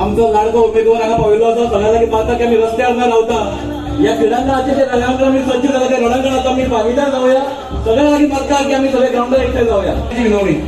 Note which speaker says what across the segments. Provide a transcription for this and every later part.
Speaker 1: आमचो लाडको उमेदवार हांगा पाविल्लो आसा सगळ्या लागीं मागता की आमी रस्त्यार न रावता या क्रीडांगणाचे जे रणांगण आमी सज्ज केला त्या रणांगणात आमी भागीदार जावया सगळ्या लागीं मागता की आमी सगळे ग्राउंडार एकठांय जावया विनवणी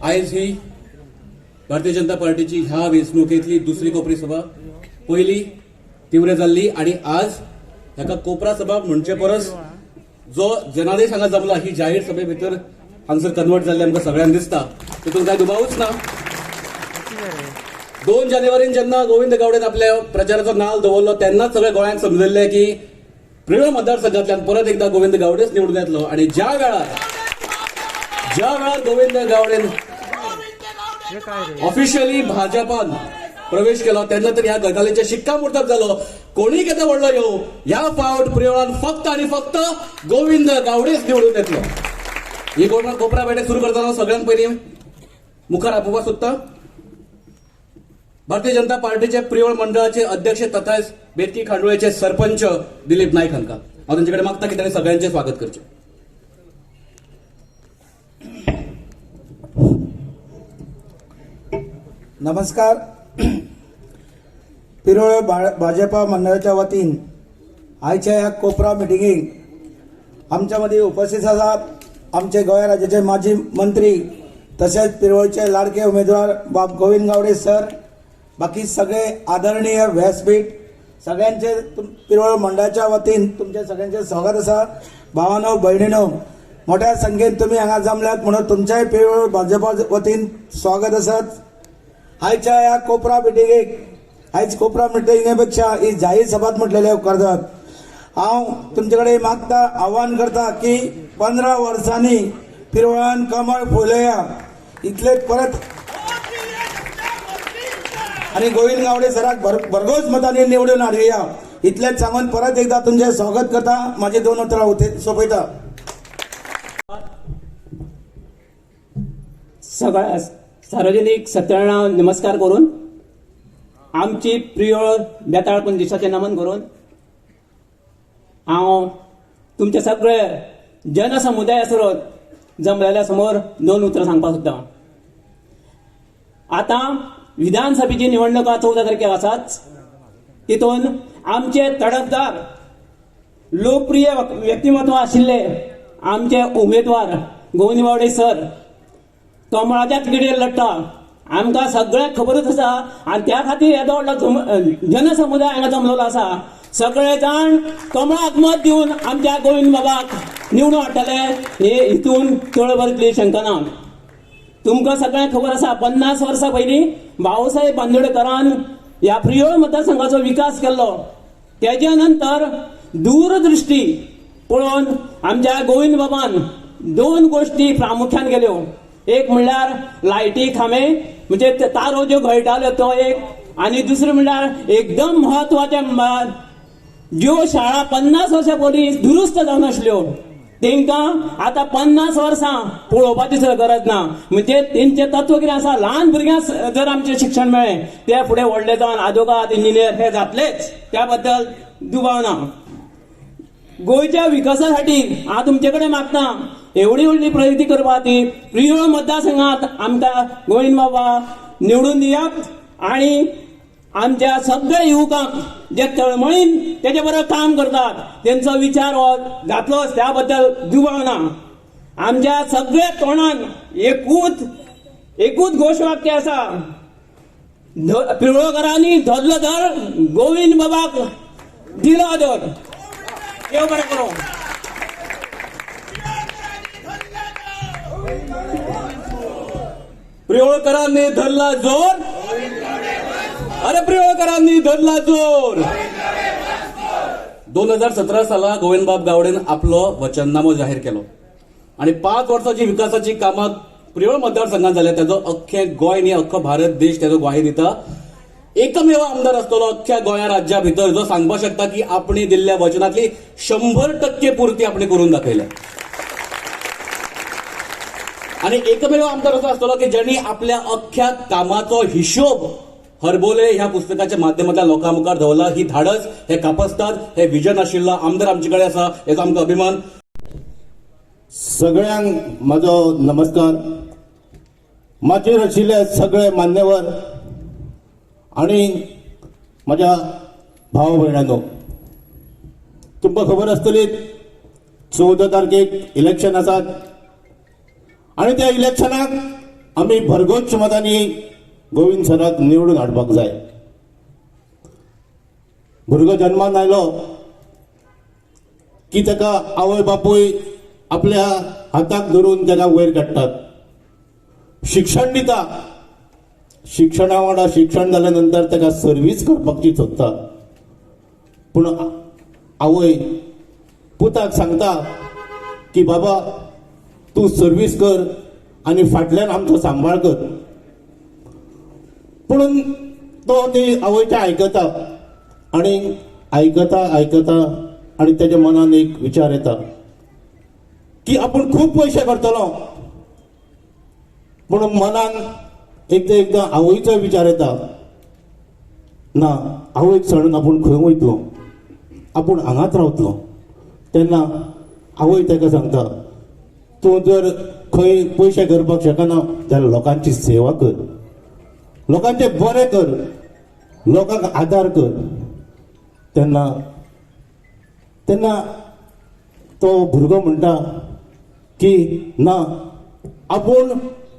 Speaker 1: आयज ही भारतीय जनता पार्टीची ह्या वेंचणुकेतली दुसरी कोपरी सभा पहिली तीव्र जाल्ली आणि आज ह्याका कोपरा सभा म्हणचे परस जो जनादेश हांगा जमला ही जाहीर सभे भितर हांगसर कन्वर्ट जाल्ले आमकां सगळ्यांक दिसता तितून काय दुबावूच ना 2 जानेवारीन जेन्ना गोविंद गावडेन आपल्या प्रचाराचो नाल दवरलो तेन्नाच सगळ्या गोंयांक समजल्ले की प्रियो मतदारसंघातल्यान परत एकदा गोविंद गावडेच निवडून येतलो आणि ज्या वेळार गोविंद गावडेन ऑफिशियली भाजपान प्रवेश केला तेन्ना तर ह्या गजालीचे शिक्कामोर्तब जालो कोणी केन्ना व्हडलो येवं ह्या फावट प्रियोळान फक्त आणि फक्त गोविंद गावडेच निवडून येतलो ही कोपरा बैठक सुरू करताना सगळ्यांत पयलीं मुखार आपोवपाक सोदता भारतीय जनता पार्टीचे प्रियोळ मंडळाचे अध्यक्ष तथा बेतकी खांडोळेचे सरपंच दिलीप नाईक हांकां हांव तांचे कडेन मागता की तांणी सगळ्यांचे स्वागत करचें.
Speaker 2: नमस्कार. पिरोळ भाजपा मंडळाच्या वतीन आयच्या ह्या कोपरा मिटिंगेक आमच्या मदीं उपस्थित आसात आमचे गोंय राज्याचे माजी मंत्री तशेंच पिरोळचे लाडके उमेदवार बाब गोविंद गावडे सर बाकी सगळे आदरणीय व्यासपीठ सगळ्यांचे पिरोळ मंडळाच्या वतीन तुमचे सगळ्यांचे स्वागत आसा. भावानो भयणीनो मोठ्या संख्येन तुम्ही हांगा जमल्यात म्हणून तुमच्याय पिरोळ भाजपा वतीन स्वागत आसात. आयच्या ह्या कोपरा मिटिंगेक आयज कोपरा मिटिंगे पेक्षा ही जाहीर सभात म्हटलेले करतात. हांव तुमचे कडेन मागता आव्हान करता की 15 वर्सांनी पिरोळान कमळ फुलया इतले परत आणि गोविंद गावडे सराक भरघोस मतांनी निवडून हाडुया इतलेच सांगून परत एकदा तुमचे स्वागत करता. माझे 2 उतरां सोपयता.
Speaker 3: सगळ्या सार्वजनिक सत्याना नमस्कार करून आमची प्रियोळ बेताळपण दिसाचे नमन करून हांव तुमचे सगळे जनसमुदायासोबत जमलेल्या समोर 2 उतरां सांगपाक सोदतां. आतां विधानसभेची निवडणुका 14 तारखेक आसात. तितून आमचे तडफदार लोकप्रिय व्यक्तिमत्व आशिल्ले आमचे उमेदवार गोविंद गावडे सर कमळाच्या तिकेटीर लढटा आमकां सगळ्यांक खबरूच आसा आणि त्या खातीर येदो व्हडलो जनसमुदाय हांगा जमलेलो आसा. सगळे जाण कमळाक मत दिवन आमच्या गोविंद बाबाक निवडून हाडटले हे हितून तळभरतली शंका ना. तुमकां सगळ्यांक खबर आसा 50 वर्सां पयलीं भाऊसाहेब बांदोडेकरान ह्या प्रियोळ मतदारसंघाचो विकास केल्लो. तेज्या नंतर दूरदृश्टी पळोवन आमच्या गोविंद बाबान 2 गोश्टी प्रामुख्यान केल्यो. एक म्हणल्यार लायटी खांबे म्हणजे तारो ज्यो गळटाल्यो तो एक आणि दुसरें म्हणल्यार एकदम म्हत्वाचें म्हणल्यार ज्यो शाळा 50 वर्सां पयलीं दुरुस्त जावन आसल्यो तांकां आतां 50 वर्सां पळोवपाची गरज ना. म्हणजे तेंचे तत्व कितें आसा ल्हान भुरग्यांक जर आमचें शिक्षण मेळ्ळें ते फुडें व्हडले जावन आदवोगाद इंजिनियर हे जातलेच त्या बद्दल दुबाव ना. गोंयच्या विकासा खातीर हांव तुमचे कडेन मागता एवढी व्हडली प्रगती करपा खातीर प्रियोळ मतदारसंघात आमकां गोविंद बाबा निवडून दियात आणि आमच्या सगळ्या युवकांक जे तळमळीन तेजे बरोबर काम करतात त्यांचो विचार हो जातलोच त्या बद्दल दुबाव ना. आमच्या सगळ्या तोंडान एकूच घोशवाक्य आसा पिरोळकरांनी धरलो धर गोविंद बाबाक दिलो धर. देव बरें करूं.
Speaker 1: प्रियोळकरांनी धरला जोर, अरे प्रियोळकरांनी धरला जोर. 2017 साला गोविंदबाब गावडेन आपलं वचननामो जाहीर केलो आणि 5 वर्सांची विकासाची कामां प्रियोळ मतदारसंघात जाल्या. त्याचो अख्खें गोंय न्ही अख्खो भारत देश त्याचो ग्वाही दिता. एकमेव आमदार आसतलो अख्ख्या गोंया राज्या भितर जो सांगपाक शकता की आपणे दिल्ल्या वचनातली 100% पूर्ती आपण करून दाखयल्या. आणि एकमेव आमदार असो आसतलो की ज्यांनी आपल्या अख्ख्या कामाचो हिशोब हरबोले ह्या पुस्तकाच्या माध्यमांतल्यान लोकां मुखार दवरला. ही धाडस, हे कापस्ताद, हे विजन आशिल्लो आमदार आमचे कडेन आसा, हेचो आमकां अभिमान.
Speaker 4: सगळ्यांक म्हजो नमस्कार. माचयेर आशिल्ले सगळे मान्यवर आणि म्हज्या भाव भयणांनो, तुमकां खबर आसतली 14 तारखेक इलेक्शन आसात आणि त्या इलेक्शनाक आमी भरगोच मतांनी गोविंद सराक निवडून हाडपाक जाय. भुरगो जन्मान आयलो की ताका आवय बापूय आपल्या हाताक धरून ताका वयर काडटात, शिक्षण दिता. शिक्षणा वांगडा शिक्षण जाल्या नंतर ताका सर्वीस करपाची सोदता. पूण आवय पुताक सांगता की बाबा तूं सर्वीस कर आनी फाटल्यान आमचो सांबाळ कर. पूण तो ती आवयचें आयकता आनी आयकता आनी तेज्या मनान एक विचार येता की आपूण खूब पयशे करतलो. पूण मनान एकदां आवयचो विचार येता, ना आवयक सोडून आपूण खंय वयतलो, आपूण हांगाच रावतलो. तेन्ना आवय ताका सांगता, तूं जर खंय पयशे करपाक शकना जाल्यार लोकांची सेवा कर, लोकांचें बरें कर, लोकांक आदार कर. तेन्ना तो भुरगो म्हणटा की ना, आपूण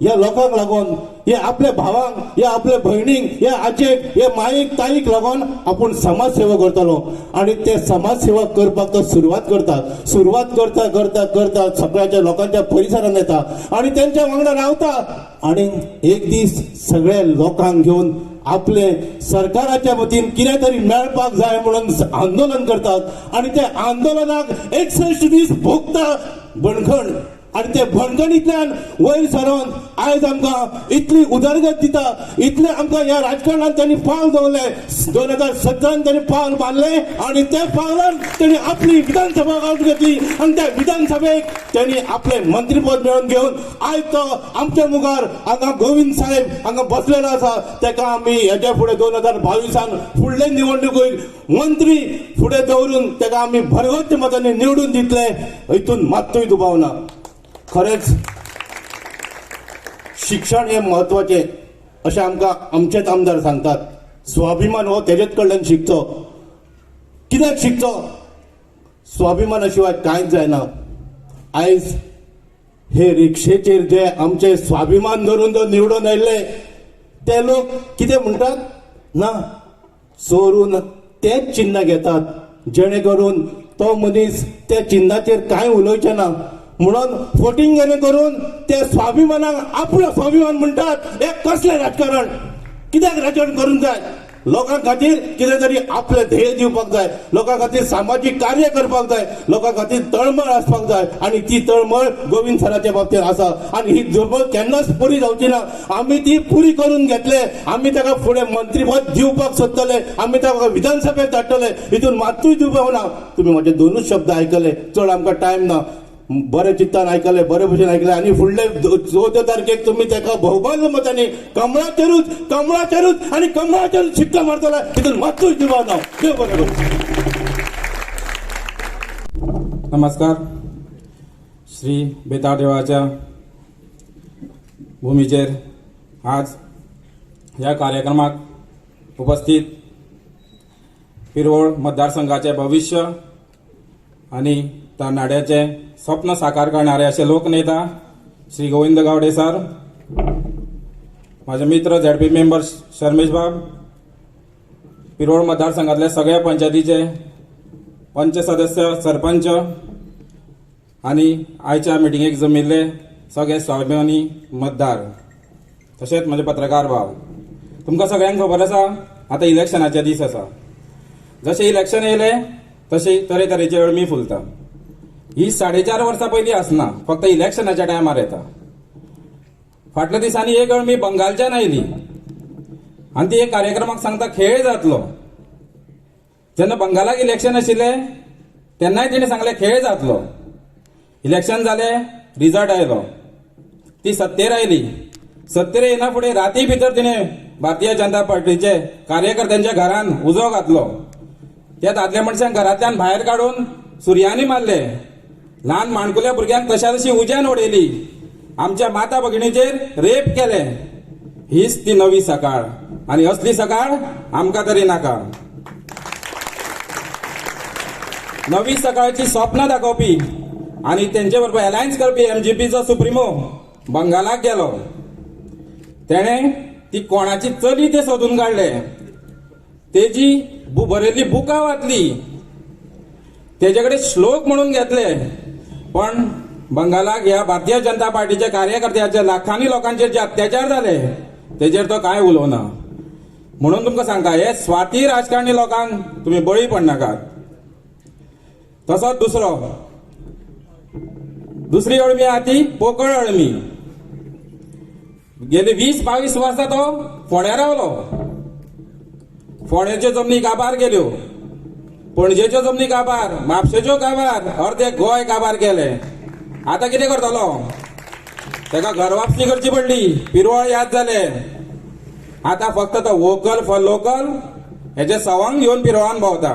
Speaker 4: ह्या लोकांक लागून, हे आपल्या भावांक, हे आपल्या भयणीक, हे आजेक, हे मायेक ताईक लागून आपूण समाज सेवा करतलो. आणि ते समाज सेवा करपाक तो सुरवात करता सगळ्याच्या लोकांच्या परिसरांत येता आणि त्यांच्या वांगडा रावता. आणि एक दीस सगळ्या लोकांक घेवन आपले सरकाराच्या वतीन कितें तरी मेळपाक जाय म्हणून आंदोलन करतात आणि त्या आंदोलनाक 61 दीस भोगता बणखण. आणि ते बणखणींतल्यान वयर सरून आयज आमकां इतली उदरगत दिता, इतले आमकां ह्या राजकारणात त्यांनी पावल दवरले. 2017 त्यांनी पावल मारले आणि त्या पावलान त्यांनी आपली विधानसभा गावट घेतली आणि त्या विधानसभेक त्यांनी आपले मंत्रीपद मेळोवन घेवन आयज तो आमच्या मुखार हांगा गोविंद साहेब हांगा बसलेलो आसा. ताका आमी हेच्या फुडें 2022 फुडले निवडणुकीक मंत्री फुडें दवरून ताका आमी भरगच्च मतांनी निवडून दितले, हितून मात्तूय दुबाव ना. खरेंच शिक्षण हे महत्वाचे अशें आमकां आमचेच आमदार सांगतात. स्वाभिमान हो तेजेच कडल्यान शिकचो. कित्याक शिकचो? स्वाभिमाना शिवाय कांयच जायना. आयज हे रिक्षेचेर जे आमचे स्वाभिमान धरून जो निवडून आयिल्ले ते लोक कितें म्हणटात, ना चोरून तेच चिन्ह घेतात जेणे करून तो मनीस त्या चिन्हाचेर कांय उलोवचें ना म्हणून वोटिंग करून ते स्वाभिमानाक आपलो स्वाभिमान म्हणटात. हे कसलें राजकारण? कित्याक राजकारण करूंक जाय? लोकां खातीर कितें तरी आपले ध्येय दिवपाक जाय, लोकां खातीर सामाजीक कार्य करपाक जाय, लोकां खातीर तळमळ आसपाक जाय. आणि ती तळमळ गोविंद सराच्या बाबतीत आसा आणि ही तळमळ केन्नाच पुरी जावची ना. आमी ती पुरी करून घेतले. आमी ताका फुडें मंत्रीपद दिवपाक सोदतले, आमी ताका विधानसभेत धाडटले, हितून मात्तूय दुबाव ना. तुमी म्हजे 2 शब्द आयकले, चड आमकां टायम ना. बरे चित्तान आयकले, बरे भशेन आयकले आणि फुडले 14 तारखेक तुम्ही ताका बहुमत मतांनी कमळाचेरूच शिक्का मारतले, हितून मात्तूय दुबाव ना. देव बरें करूं.
Speaker 5: नमस्कार. श्री बेताळ देवळाच्या भूमीचेर आज ह्या कार्यक्रमाक उपस्थित पिरवळ मतदारसंघाचे भविष्य आणि तरणाट्याचे स्वप्न साकार करणारे असे लोकनेता श्री गोविंद गावडे सर, माझे मित्र ZP मेंबर शर्मेश बाब, पिरोळ मतदारसंघातल्या सगळ्या पंचायतीचे पंच सदस्य, सरपंच आणि आयच्या मिटिंगेक जमिल्ले सगळे स्वाभिमानी मतदार तशेंच म्हजे पत्रकार भाव, तुमकां सगळ्यांक खबर आसा आतां इलेक्शनाचे दीस आसा. जशें इलेक्शन येयले तशी तरेतरेची अळमी फुलता. ही 4.5 वर्सां पयलीं आसना, फक्त इलेक्शनाच्या टायमार येता. फाटल्या दिसांनी एक अळमी बंगालच्यान आयली आनी ती एक कार्यक्रमाक सांगता खेळ जातलो. जेन्ना बंगालाक इलेक्शन आशिल्ले तेन्नाय तिणें सांगलें खेळ जातलो. इलेक्शन जालें, रिजल्ट आयलो, ती सत्तेर आयली. सत्तेर येना फुडें राती भितर तिणें भारतीय जनता पार्टीचे कार्यकर्त्यांच्या घरान उजो घातलो. त्या दादल्या मनशांक घरांतल्यान भायर काडून सुरयांनी मारले. ल्हान माणकुल्या भुरग्यांक तशा तशी उज्यान उडयली. आमच्या माता भगिनीचेर रेप केले. हीच ती नवी सकाळ, आनी असली सकाळ आमकां तरी नाका. नवी सकाळची स्वप्नां दाखोवपी आनी तेंचे बरोबर अलायन्स करपी एमजीपीचो सुप्रिमो बंगालाक गेलो. तेणें ती कोणाची चली ते सोदून काडले. तेजी बरयल्ली बुकां वाचली, तेजे कडेन श्लोक म्हणून घेतले. पण बंगालाक ह्या भारतीय जनता पार्टीच्या कार्यकर्त्याचे लाखांनी लोकांचेर जे अत्याचार जाले तेजेर तो कांय उलोवना. म्हणून तुमकां सांगता, हे स्वार्थी राजकारणी लोकांक तुमी बळी पडनाकात. तसोच दुसरी अळमी आहा ती पोकळ अळमी. गेली 20-22 वर्सां तो फोंड्या रावलो. फोंड्याच्यो जमनी काबार केल्यो, पणजेच्यो जमनी काबार, म्हापशेच्यो काबार, अर्दे गोंय काबार केले. आतां कितें करतलो? तेका घर वापसी करची पडली, पिरवळ याद जाले. आतां फक्त तो वोकल फॉर लोकल हेचे सवंग घेवन पिरवळान भोंवता.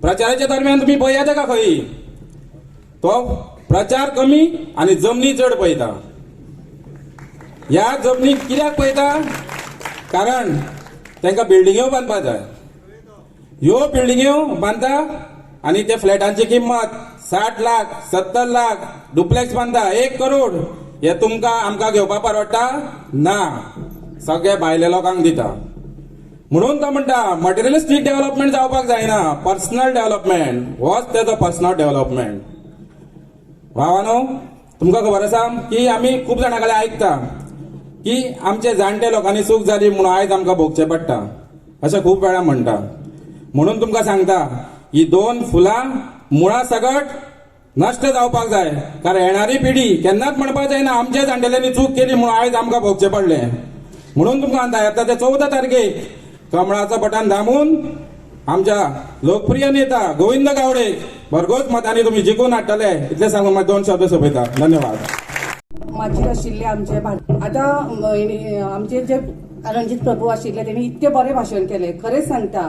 Speaker 5: प्रचाराच्या दरम्यान तुम्ही पळया तेका खंय, तो प्रचार कमी आनी जमनी चड पळयता. ह्या जमनी कित्याक पळयता? कारण तांकां बिल्डिंग्यो बांदपाक जाय. ह्यो बिल्डिंग्यो बांदता आनी ते फ्लॅटांची किंमत 60 लाख 70 लाख, डुप्लेक्स बांदता 1 करोड. हे तुमकां आमकां घेवपाक परवडटा? ना, सगळ्या भायल्या लोकांक दिता. म्हणून तो म्हणटा मटेरियलिस्टीक डेव्हलपमेंट जावपाक जायना, पर्सनल डेव्हलपमेंट होच तेजो पर्सनल डेव्हलपमेंट. भावानो, तुमकां खबर आसा की आमी खूब जाणां कडल्यान आयकता की आमचे जाणटे लोकांनी चूक जाली म्हणून आयज आमकां भोगचें पडटा, अशें खूब वेळा म्हणटा. म्हणून तुमकां सांगता, ही 2 फुलां मुळा सकट नश्ट जावपाक जाय. कारण येणारी पिढी केन्नाच म्हणपाक जायना आमच्या जाणटेल्यांनी चूक केली म्हणून आयज आमकां भोगचें पडलें. म्हणून तुमकां सांगता, येता ते 14 तारखेक कमळाचं बटन दामून आमच्या लोकप्रिय नेता गोविंद गावडे भरघोस मतांनी तुम्ही जिखून हाडटले, इतले सांगून म्हाजे 2 शब्द सोंपयता. धन्यवाद.
Speaker 6: मागीर आशिल्ले आमचे आतां आमचे जे रणजीत प्रभू आशिल्ले तेणी इतके बरें भाशण केलें. खरेंच सांगता,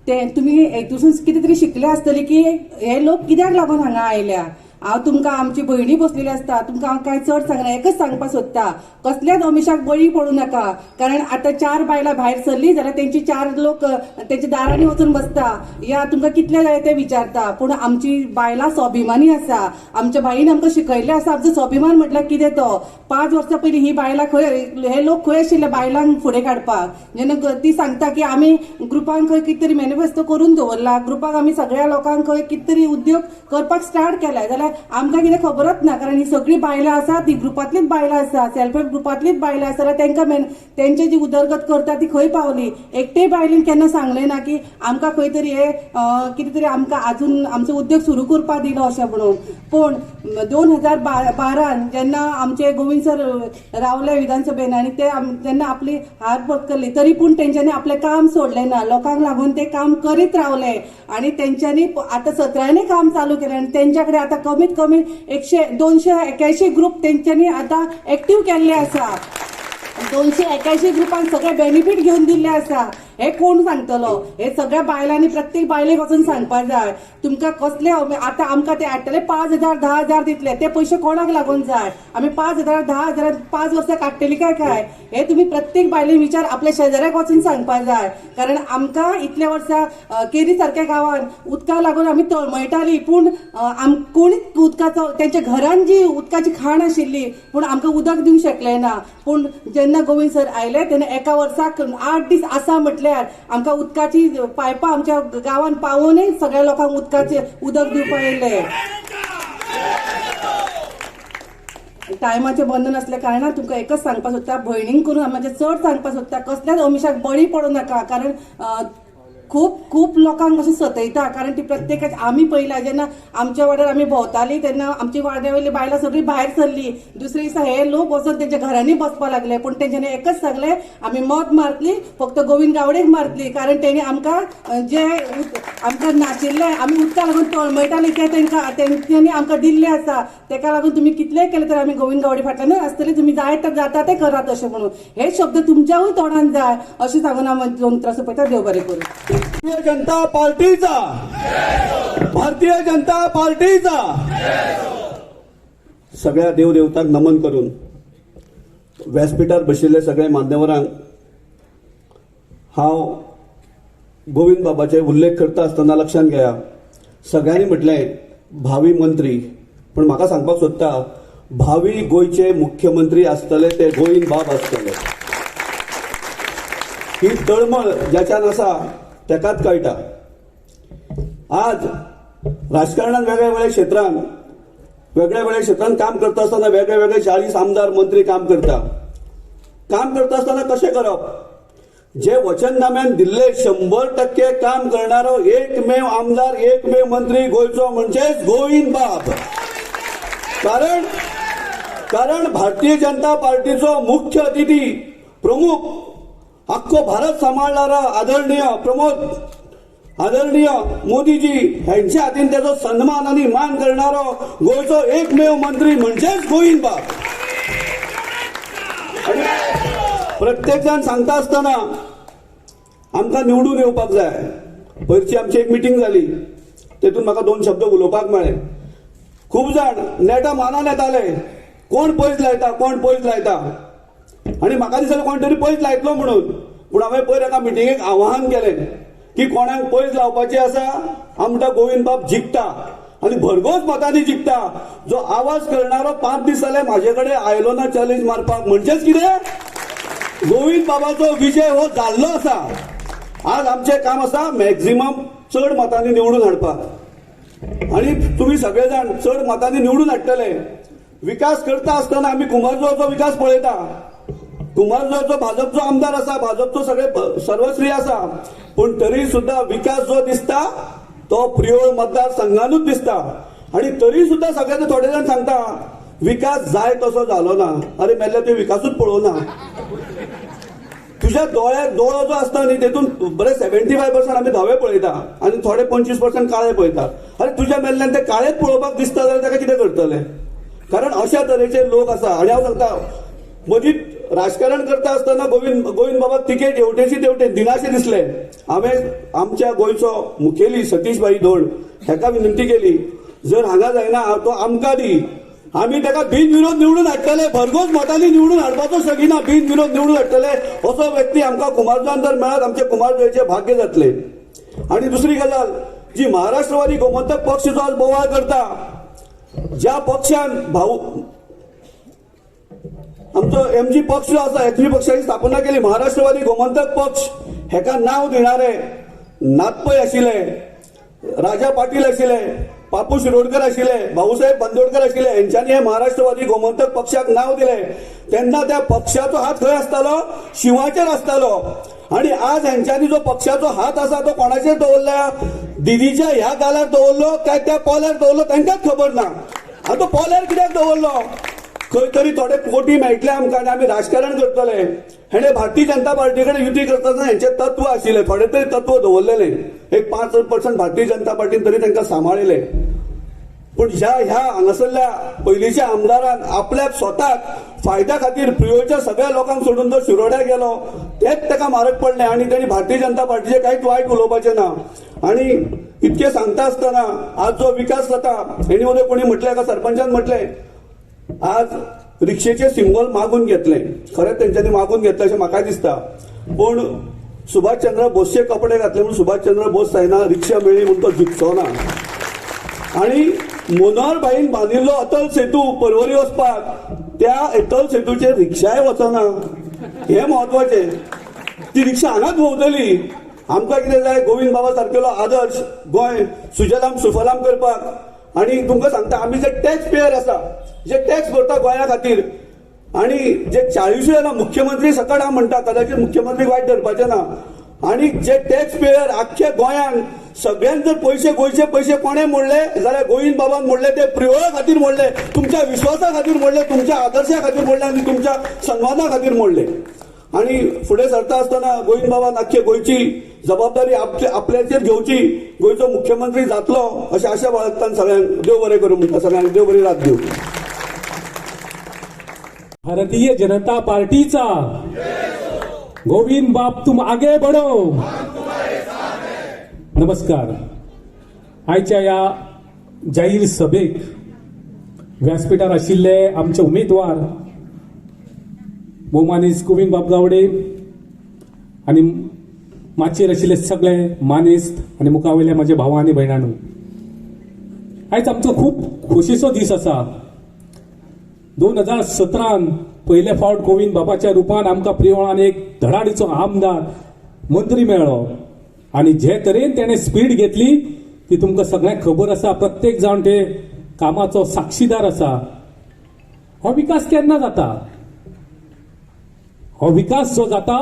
Speaker 6: ते तुमी हेतून कितें तरी शिकले आसतले की हे लोक कित्याक लागून हांगा आयल्या. हांव तुमकां आमची भयणी बसलेली आसता, तुमकां हांव कांय चड सांगना, एकच सांगपाक सोदता, कसल्याच अमिशाक बळी पडूं नाका. कारण आतां 4 बायलां भायर सरली जाल्यार तेंची 4 लोक तेंच्या दारांनी वचून बसता, या तुमकां कितले जाय ते विचारता. पूण आमची बायलां स्वाभिमानी आसा, आमच्या बाईन आमकां शिकयल्लें आसा. आमचो स्वाभिमान म्हटल्यार कितें तो. 5 वर्सां पयलीं ही बायलां खंय, हे लोक खंय आशिल्ले बायलांक फुडें काडपाक. जेन्ना ती सांगता की आमी ग्रुपांक खंय कितें तरी मॅनिफेस्टो करून दवरला, ग्रुपाक आमी सगळ्या लोकांक खंय कितें तरी उद्योग करपाक स्टार्ट केला, जाल्यार आमकां कितें खबरच ना. कारण ही सगळीं बायलां आसा ती ग्रुपांतलीच बायलां आसा, सेल्फ हेल्प ग्रुपांतलीच बायलां आसा. जाल्यार तांकां तेंची जी उदरगत करता ती खंय पावली. एकटेय बायलेन केन्ना सांगलें ना की आमकां खंय तरी हे कितें तरी आमकां आजून आमचो उद्योग सुरू करपाक दिलो अशें म्हणून. पूण 2012 जेन्ना आमचे गोविंद सर रावले विधानसभेन आनी ते जेन्ना आपली हार पत्करली, तरी पूण तेंच्यांनी आपलें काम सोडलें ना. लोकांक लागून ते काम करीत रावले आनी तेंच्यांनी आतां 17 काम चालू केलें. आनी तेंच्या कडेन आतां कमीत कमी 281 ग्रुप तेंच्यांनी आतां एक्टीव केल्ले आसा. 281 ग्रुपांक सगळे बेनिफीट घेवन दिल्ले आसा. हे कोण सांगतलो? हे सगळ्या बायलांनी प्रत्येक बायलेक वचून सांगपाक जाय. तुमकां कसले आतां आमकां ते हाडटले 5,000 10,000 दितले, ते पयशे कोणाक लागून जाय? आमी 5,000 10,000 5 वर्सां काडटली काय? हे तुमी प्रत्येक बायलेन विचार आपल्या शेजाऱ्याक वचून सांगपाक जाय. कारण आमकां इतल्या वर्सां केरी सारक्या गांवांन उदकाक लागून आमी तळमळटाली, पूण कोणीच उदकाचो तेंच्या घरान जी उदकाची खाण आशिल्ली पूण आमकां उदक दिवंक शकले ना. पूण जेन्ना गोविंद सर आयले तेन्ना एका वर्साक 8 दीस आसा म्हटल्यार आमकां उदकाची पायपां आमच्या गांवांत पावोनय सगळ्या लोकांक उदक दिवपाक येयले. टायमाचें बंधन असल्या कारणान तुमकां एकच सांगपाक सोदता, भयणींक करून म्हणजे चड सांगपाक सोदता, कसल्याच अमिशाक बळी पडूं नाका. कारण खूब खूब लोकांक अशें सतयता. कारण ती प्रत्येकाची आमी पयला जेन्ना आमच्या वाड्यार आमी भोंवतालीं तेन्ना आमची वाड्यावयली बायलां सगळीं भायर सरलीं. दुसरे दिसा हे लोक वचून तेंच्या घरांनी बसपाक लागले. पूण तेंच्यांनी एकच सांगलें, आमी मत मारतलीं, फक्त गोविंद गावडेक मारतलीं. कारण तेणी आमकां जे आमकां नाशिल्ले आमी उदका लागून तळमळटालीं ते तेंच्यांनी आमकां दिल्लें आसा. तेका लागून तुमी कितलेंय केलें तर आमी गोविंद गावडे फाटल्यानूच आसतलीं. तुमी जाय तर जाता ते करात अशें म्हणून. हे शब्द तुमच्याय तोंडान जाय अशें सांगून हांव उतर सोंपयता. देव बरें करूं.
Speaker 2: भारतीय जनता पार्टीचा, भारतीय जनता पार्टीचा.
Speaker 7: सगळ्या देवदेवतांक नमन करून व्यासपीठार बशिल्ले सगळे मान्यवरांक हांव गोविंद बाबाचे उल्लेख करता आसतना लक्षात घेया, सगळ्यांनी म्हटलें भावी मंत्री, पण म्हाका सांगपाक सोदता भावी गोंयचे मुख्यमंत्री आसतले ते गोविंद बाब आसतले. ही तळमळ ज्याच्यान आसा तेकाच कळटा. आज राजकारणात वेगळ्या क्षेत्रांत काम करता आसतना वेगळे 40 आमदार मंत्री काम करता आसतना कशें करप? जे वचननाम्यान दिल्ले 100% काम करणारो एकमेव आमदार, एकमेव मंत्री गोंयचो म्हणजेच गोविंद बाब. कारण भारतीय जनता पार्टीचो मुख्य अतिथी प्रमुख आख्खो भारत सांबाळणारा आदरणीय मोदीजी ह्यांच्या हातीन त्याचो सन्मान आणि मान करणारो गोंयचो एकमेव मंत्री म्हणजेच गोविंद बाब. आणि प्रत्येक जण सांगता आसतना आमकां निवडून येवपाक जाय. पयरची आमची एक मिटींग जाली, तेतून म्हाका 2 शब्द उलोवपाक मेळ्ळे. खूब जाण नेटा मानान येताले, कोण पयस लायता आणि म्हाका दिसलें कोण तरी पयस लायतलो म्हणून. पूण हांवें पयर एका मिटिंगेक आवाहन केलें की कोणाक पयस लावपाचें आसा, आमकां गोविंद बाब जिखता आणि भरघोस मतांनी जिखता. जो आवाज करणारो 5 दीस जाले म्हाजे कडेन आयलो ना चॅलेंज मारपाक. म्हणजेच कितें? गोविंद बाबाचो विजय हो जाल्लो आसा. आज आमचें काम आसा मॅक्झिमम चड मतांनी निवडून हाडपाक. आणि तुम्ही सगळेजाण चड मतांनी निवडून हाडटले. विकास करता आसतना आमी कुमारजुवाचो विकास पळयता. कुमारजुवाचो भाजपचो आमदार आसा, भाजपचो सगळे सर्वश्री आसा, पण तरी सुद्धा विकास जो दिसता तो प्रियोळ मतदारसंघानूच दिसता. आणि तरी सुद्धा सगळे थोडे जाण सांगता विकास जाय तसो जालो ना. अरे मेल्ले तुवें विकासूच पळोवना. तुझ्या दोळ्याक दोळो जो आसता न्ही तेतून बरे 75% आमी धवे पळयता आणि थोडे 25% काळे पळयता. अरे तुझ्या मेल्ल्यान ते काळेच पळोवपाक दिसता जाल्यार ताका कितें करतले? कारण अशा तरेचे लोक आसा. आणि हांव सांगता मदींच राजकारण करता आसतना गोविंद बाबाक तिकेट हेवटेची दिनाशे दिसले. हांवें आमच्या गोंयचो मुखेली सतीशबाई धोंड हेका विनंती केली, जर हांगा जायना तो आमकां दी, आमी ताका बिनविरोध निवडून हाडटले. भरघोस मतांनी निवडून हाडपाचो सगिना, बिनविरोध निवडून हाडटले. असो व्यक्ती आमकां कुमारजुवान जर मेळत आमचे कुमारजुवाचे भाग्य जातले. आणि दुसरी गजाल जी महाराष्ट्रवादी गोमंतक पक्ष जो आज बोवाळ करता, ज्या पक्षान आमचो MG पक्ष जो आसा, FP पक्षाची स्थापना केली महाराष्ट्रवादी गोमंतक पक्ष, हेका नांव दिणारे नातपै आशिल्ले, राजा पाटील आशिल्ले, बापू शिरोडकर आशिल्ले, भाऊसाहेब बांदोडकर आशिल्ले, यांच्यानी हे महाराष्ट्रवादी गोमंतक पक्षाक नाव दिले. तेन्ना त्या पक्षाचो हात खंय आसतालो? शिवाचेर आसतालो. आणि आज ह्यांच्यानी जो पक्षाचो हात आसा तो कोणाचेर दवरला? दिदीच्या ह्या गालार दवरलो काय त्या पोल्यार दवरलो तांकांच खबर ना. आनी तो पोल्यार कित्याक दवरलो? खंय तरी थोडे कोटी मेळटले आमकां आनी आमी राजकारण करतले. हेणे भारतीय जनता पार्टी कडेन युती करतना हेंचे तत्व आशिल्ले, थोडे तरी तत्व दवरलेले. एक 5% भारतीय जनता पार्टीन तरी तांकां सांबाळिले. पूण ह्या हांगासरल्या पयलींच्या आमदारान आपल्याक स्वताक फायद्या खातीर प्रियोच्या सगळ्या लोकांक सोडून तो शिरोड्या गेलो, तेच ताका म्हारग पडले. आणि ताणी भारतीय जनता पार्टीचे कांयच वायट उलोवपाचें ना. आणि इतके सांगता आसतना आज जो विकास जाता, हेणी मध्ये कोणी म्हटलें, एका सरपंचान म्हटलें आज रिक्षेचे सिंबल मागून घेतले. खरेंच तेंच्यांनी मागून घेतले अशें म्हाका दिसता. पूण सुभाषचंद्र बोसचे कपडे घातले म्हणून सुभाषचंद्र बोस जायना, रिक्षा मेळ्ळी म्हणून तो जिखचो ना. आणि मनोहरभाईन बांदिल्लो अटल सेतू पर्वरी वचपाक, त्या अटल सेतूचेर रिक्षाय वचना. हे म्हत्वाचें. ती रिक्षा हांगाच भोंवतली. आमकां कितें जाय? गोविंद बाबा सारकेलो आदर्श गोंय सुजलाम सुफलाम करपाक. आणि तुमकां सांगता आमी जे टॅक्स पेयर आसा जे टॅक्स भरता गोंया खातीर आणि जे 40 जाणां मुख्यमंत्री सकट हांव म्हणटा कदाचित मुख्यमंत्री वायट धरपाचे ना आणि जे टॅक्स पेयर आख्ख्या गोंयान सगळ्यान जर पैसे गोंयचे पैसे कोणे मोडले जाल्यार गोविंद बाबान मोडले ते प्रियोळा खातीर मोडले तुमच्या विश्वासा खातीर मोडले तुमच्या आदर्शा खातीर मोडले आणि तुमच्या सन्माना खातीर मोडले आणि फुडें सरता आसतना गोविंद बाबान आख्खे गोंयची जबाबदारी आपल्याचेर घेवची गोंयचो मुख्यमंत्री जातलो अशें आशा बाळगताना सगळ्यांक देव बरें करूं म्हणटा सगळ्यांक देव बरी रात दिवं.
Speaker 8: भारतीय जनता पार्टीचा गोविंद बाप तुम आगे बढ़ो. नमस्कार. आयच्या या जाहीर सभेक व्यासपीठार आशिल्ले आमचे उमेदवार भोवमानीस गोविंद बाब गावडे आणि माचयेर आशिल्ले सगळे मानेस्त आणि मुखावयले माझे भावा आनी भयणांनो, आयज आमचो खूब खोशेचो दीस आसा. 2017 पयले फावट गोविंद बाबाच्या रुपान आमकां प्रियोळान एक धडाडीचो आमदार मंत्री मेळ्ळो आणि जे तरेन तेणे स्पीड घेतली ती तुमकां सगळ्यांक खबर आसा. प्रत्येक जाण ते कामाचो साक्षीदार आसा. हो विकास केन्ना जाता? हो विकास जो जाता